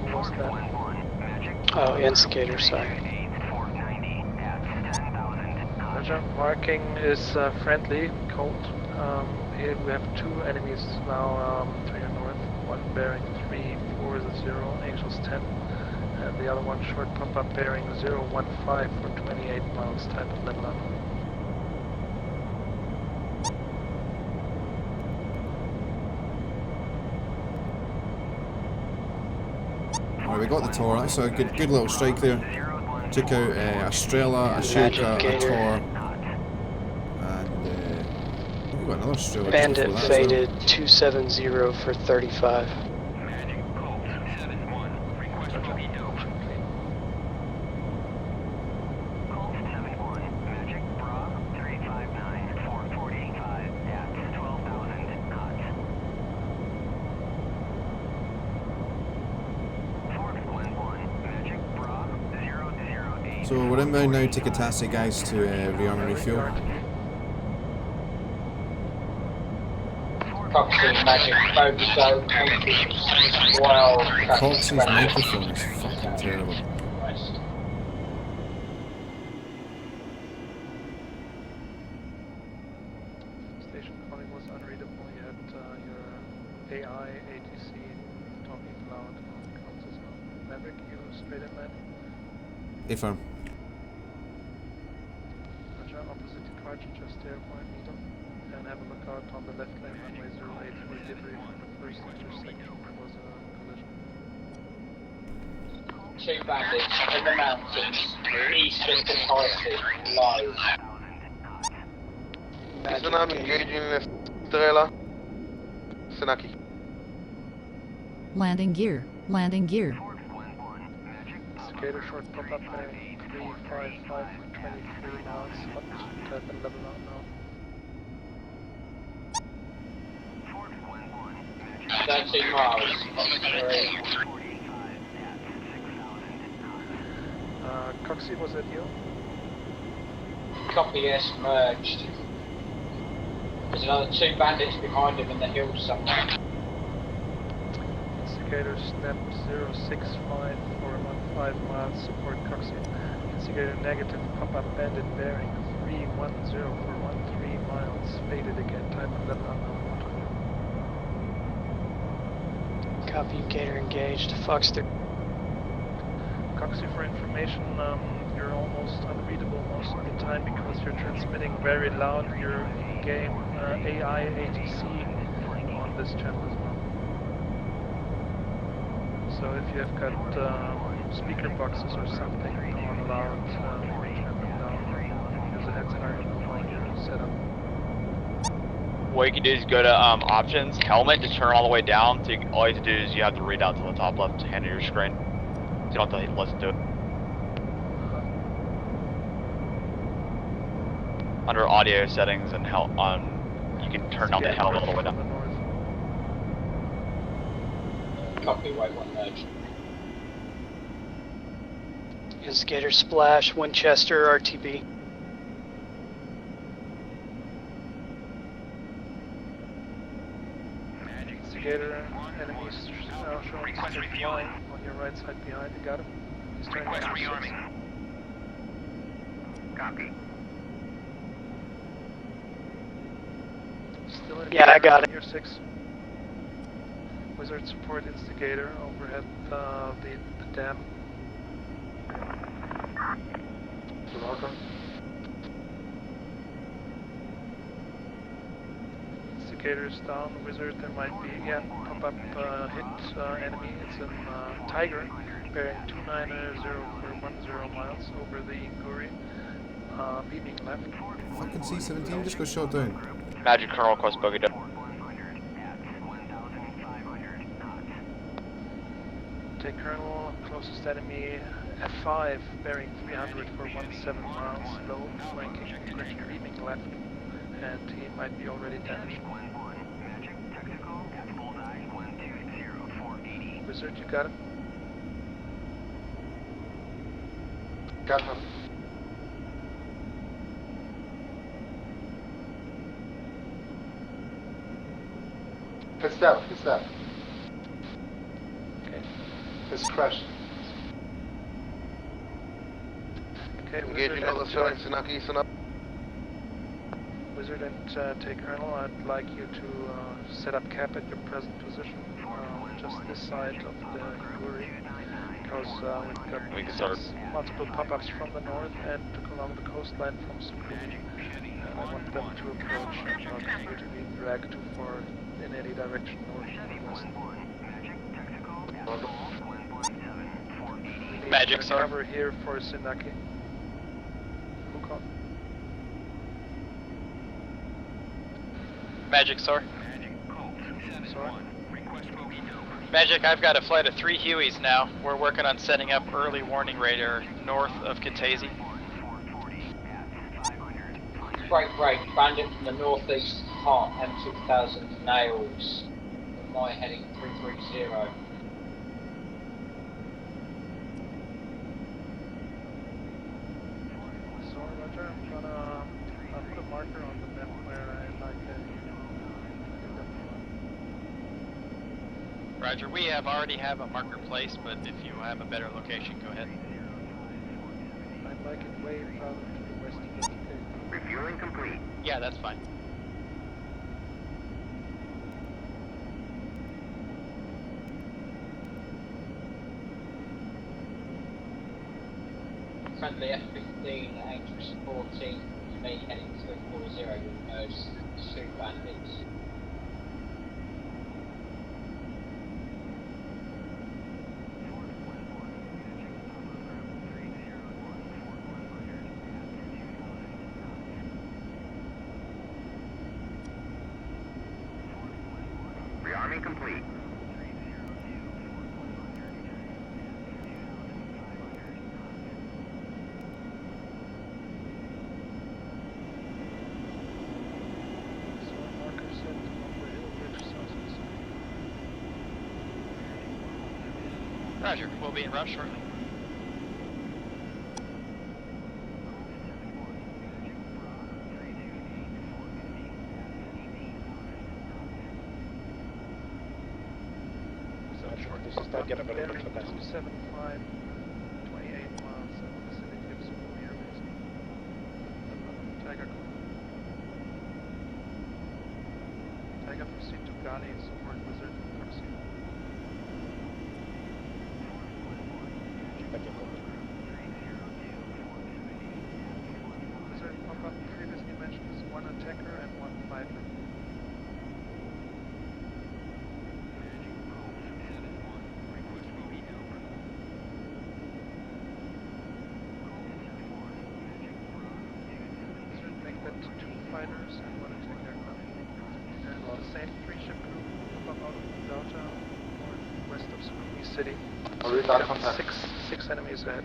Who was that? Oh, instigator, sorry. Roger. Marking is friendly, Colt. Here we have 2 enemies now to your north. One bearing 340, Angels 10. And the other one short pop-up bearing 015 for 28 miles, type of level unknown. Alright, we got the Tor. That's a good little strike there. Took out a Strela, a Shilka, a Tor, and we got another Strela. Bandit faded 270 for 35. Magic, Colt, 7-1, request bogey dope. Colt 7-1, Magic, Bra, 359, 445, at 12,000 knots. Fort 1-1, Magic, Bra, 008. So we're inbound now to Caucasus, guys, to rearm and refuel. Caucasus, Magic, Bogey Dope, Angels, Well, Caucasus' microphone is fucking terrible. Station calling was unreadable. You had your AI, ATC talking loud on comms as well. Maverick, you straight in line? Affirm. Roger, opposite departure, just there, 1 meter. And have a look out on the left lane, runway 08 for debris from the first intersection. There was a collision. 2 bandits in the mountains, eastern Caucasus, low. Listener, I'm engaging Strela. Senaki. Landing gear. Landing gear. Skater short pop-up bearing 355 for 23 miles, type and level out now. 13 miles. Coxie, was that you? Copy, yes, merged. There's another 2 bandits behind him in the hills somewhere. Instigator snap 065 for 15 miles, support Coxie. Instigator negative, pop-up bandit bearing 310 for 13 miles, faded again, type and level unknown. Copy, Gator engaged, Fox 3. Coxie, for information, you're almost unreadable most of the time because you're transmitting very loud your game AI ATC on this channel as well. So if you have got speaker boxes or something on loud, turn them down. Use a heads higher on your setup. What you can do is go to options, helmet, to turn all the way down. So all you have to do is you have to read out to the top left hand of your screen. So you don't have to listen to it. Under audio settings and you can turn down the helmet all the way down. Copy, white one merge. Instigator splash, Winchester, RTB. Instigator, enemies now showing straight line on your right side behind. You got him. He's turning Request right rearming. Copy. Still Yeah, I got it. Year 6. Wizard support instigator overhead the dam. Indicator's down. Wizard, there might be again pop-up hit enemy. It's a Tiger bearing 290.10 miles over the Guri, beaming left. Fucking C-17 just got shot down. Magic Colonel request bogey down. Take Colonel, closest enemy F5 bearing 300 for 17 miles, low, flanking, beaming left, and he might be already damaged. Wizard, you got it? Got him. It's down, it's down. Okay. It's crashed. Okay, Engaging all the shots, Sanaki, Sanaki. Wizard and take Colonel, I'd like you to set up cap at your present position, just this side of the Guri, because we've got multiple pop-ups from the north and along the coastline from Su-25T, and I want them to approach and not you to be dragged too far in any direction north or west. Magic, sir. Cover here for Sinaki. Magic, sir. Sorry. Magic, I've got a flight of 3 Hueys now. We're working on setting up early warning radar north of Caucasus. Break, bandit from the northeast, Hart, M6000 nails. My heading 330. So Roger, I'm gonna put a marker on the map where I like Roger, we already have a marker placed, but if you have a better location, go ahead. I'd like it way further to the west of the cave. Refueling complete. Yeah, that's fine. Friendly F-15, Anxious 14, you may heading 340, you'll know Su bandits. Rearming complete. Roger, we'll be in route shortly. This is target available for passage. 275, 28 miles in the vicinity of Su-25T Air Base. Tiger. Tiger, proceed to Gali, support Wizard, proceed. Wizard, pop-up previously mentioned is 1 attacker and 1 fighter. Fighters and 1 attack aircraft. And the same 3-ship group pop up out of the Delta, northwest of Su-25T City. Six enemies ahead.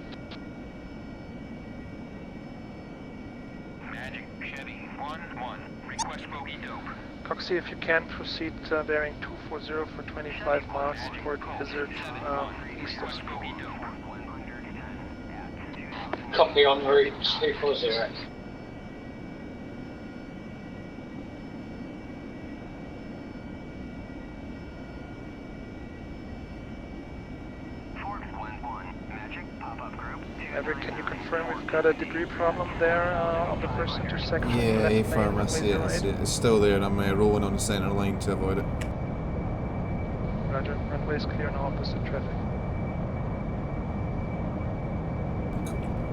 Magic Chevy 1-1. Request bogey dope. Caucasus, if you can, proceed bearing 240 for 25 miles toward Wizard east of Su-25T. Copy on route 240. confirm we've got a debris problem there on the first intersection. Yeah, left A-firm, lane, I see it, I see it. It's still there and I'm rolling on the centre line to avoid it. Roger, runway's clear and opposite traffic.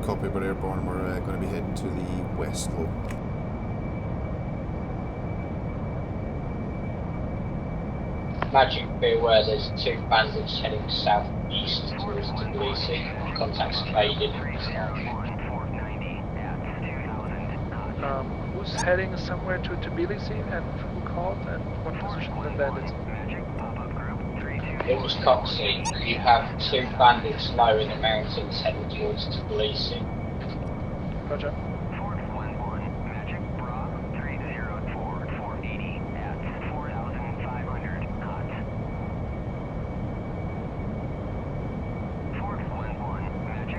Copy, but airborne, we're going to be heading to the west low. Magic, be aware there's two bandits heading southeast towards Tbilisi. Contacts faded. Who's heading somewhere to Tbilisi and who called and what position the bandits? It was Caucasus. You have two bandits low in the mountains heading towards Tbilisi. Roger.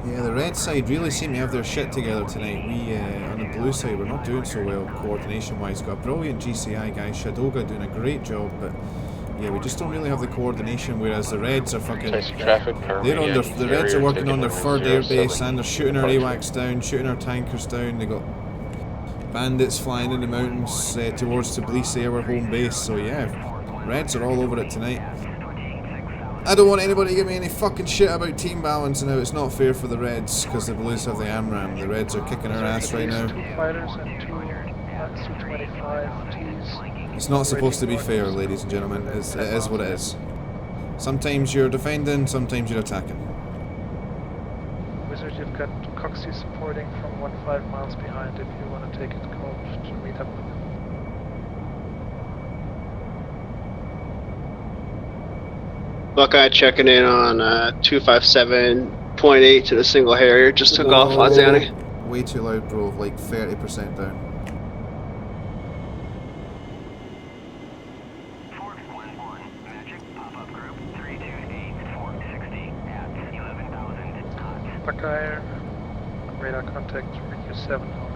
Yeah, the red side really seem to have their shit together tonight. We, on the blue side, we're not doing so well coordination-wise. Got a brilliant GCI guy, Shadoga doing a great job, but yeah, we just don't really have the coordination, whereas the reds are fucking... They're on their, the reds are working on their third airbase and they're shooting our AWACS down, shooting our tankers down. They got bandits flying in the mountains towards Tbilisi, our home base, so yeah, reds are all over it tonight. I don't want anybody to give me any fucking shit about team balance now. It's not fair for the Reds because the Blues have the AMRAAM. The Reds are kicking our ass right now. 2 fighters and 2 Su-25Ts. It's not supposed to be fair, ladies and gentlemen. It is what it is. Sometimes you're defending, sometimes you're attacking. Wizard, you've got Caucasus supporting from 15 miles behind if you want to take it cold to meet up with them. Buckeye checking in on 257.8 to the single Harrier. Just took off Laziani. Way too loud, bro. Like 30% down. Buckeye, radar contact, radio 7, Holly.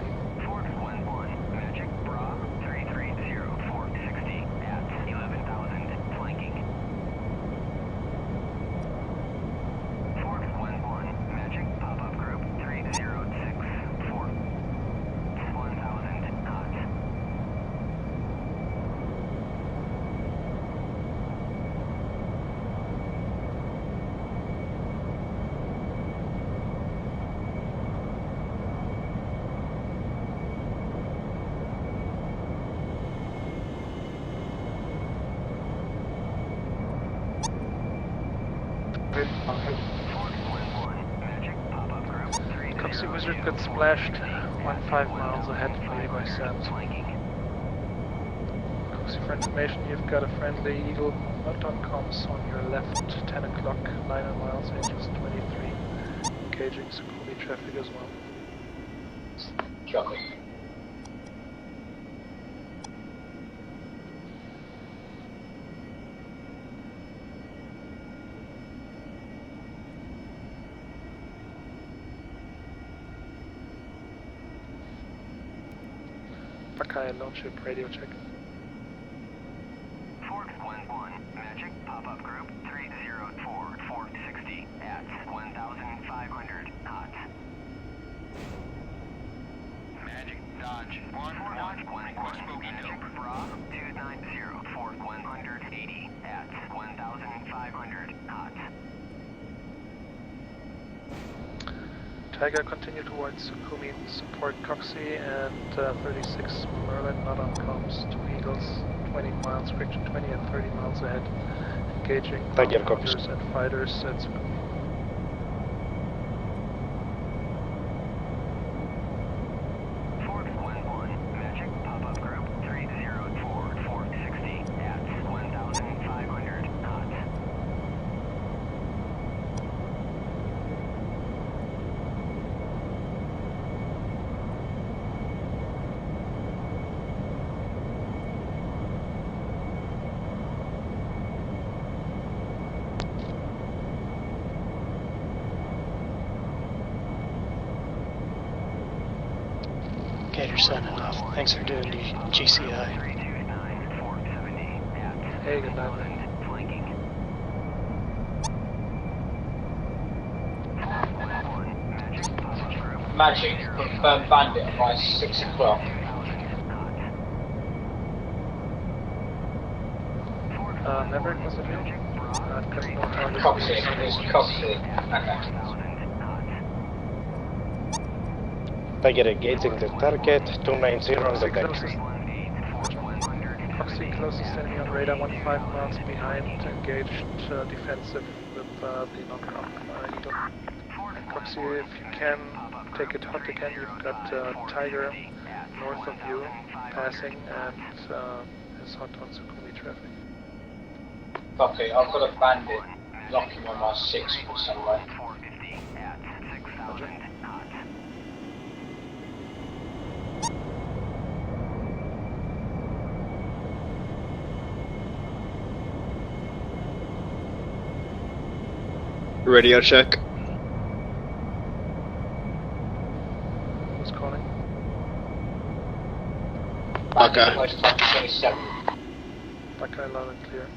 Caucasus Wizard got splashed 15 miles ahead from you by Sam's. Caucasus, for information, you've got a friendly Eagle not on comms on your left, 10 o'clock, 9 miles, engines 23, engaging Sukhumi traffic as well. Copy. Buckeye lone ship radio check. Forks 1-1, Magic, pop-up group, 304, 460 at 1,500 knots. Magic, Dodge, 1-1, request bogey Magic, Bra, 290, Fork 180 at 1,500 knots. Tiger, continue towards Sukhumi, support Caucasus and 36 Merlin, not on comms, 2 Eagles, 20 miles, friction 20 and 30 miles ahead, engaging hunters and fighters at Sukhumi. Forks 1-1, Magic, pop-up group, 304, 460 at 1,500 knots. Gator signing off. Thanks for doing the GCI. Hey, good night. Magic, confirm bandit by 6 o'clock. Maverick, was it you? I've got no target. Copsy, it's Copsy. Okay. Tiger engaging the target, 290 on the deck. Proxy closest enemy on radar, 15 miles behind, engaged defensive with the non-com Eagle. Proxy, if you can, take it hot again. You've got Tiger north of you, passing, and is hot on Sukhumi traffic. Copy, I've got a bandit locking on my 6 for somewhere. Roger. Radio check. Who's calling? Okay. 27. Buckeye loud and clear.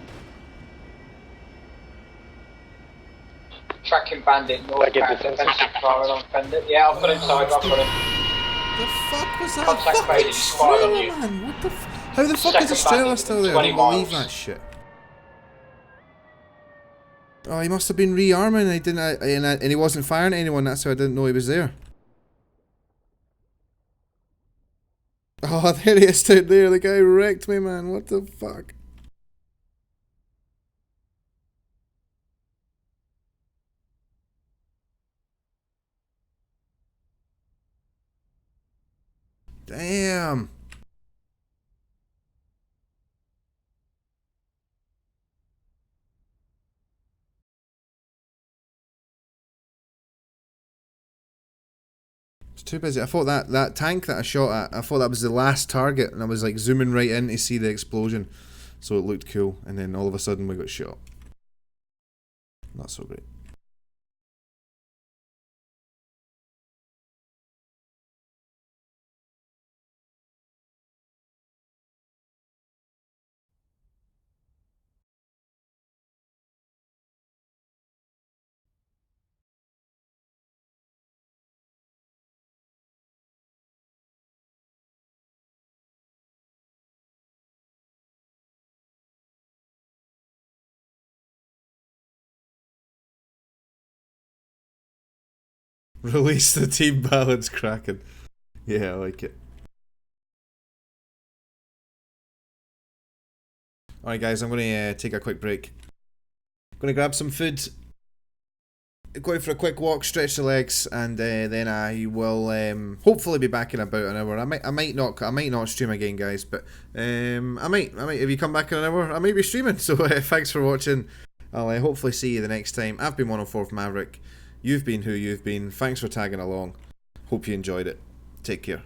Tracking bandit north defensive fire on Fender. Yeah, I've got him tied, I've got him. The fuck was that? Contact Fucking made, he's fired on you. man, what the how the fuck is the trailer still there? I don't believe that shit. Oh, he must have been rearming. And he wasn't firing at anyone. That's how I didn't know he was there. Oh, there he is out there. The guy wrecked me, man. What the fuck? Damn. It's too busy. I thought that tank that I shot at, I thought that was the last target, and I was like zooming right in to see the explosion, so it looked cool, and then all of a sudden we got shot. Not so great. Release the team balance, Kraken. Yeah, I like it. Alright guys, I'm going to take a quick break. I'm going to grab some food, go out for a quick walk, stretch the legs, and then I will hopefully be back in about an hour. I might not stream again, guys, but I might. If you come back in an hour, I might be streaming. So thanks for watching. I'll hopefully see you the next time. I've been 104th Maverick. You've been who you've been. Thanks for tagging along. Hope you enjoyed it. Take care.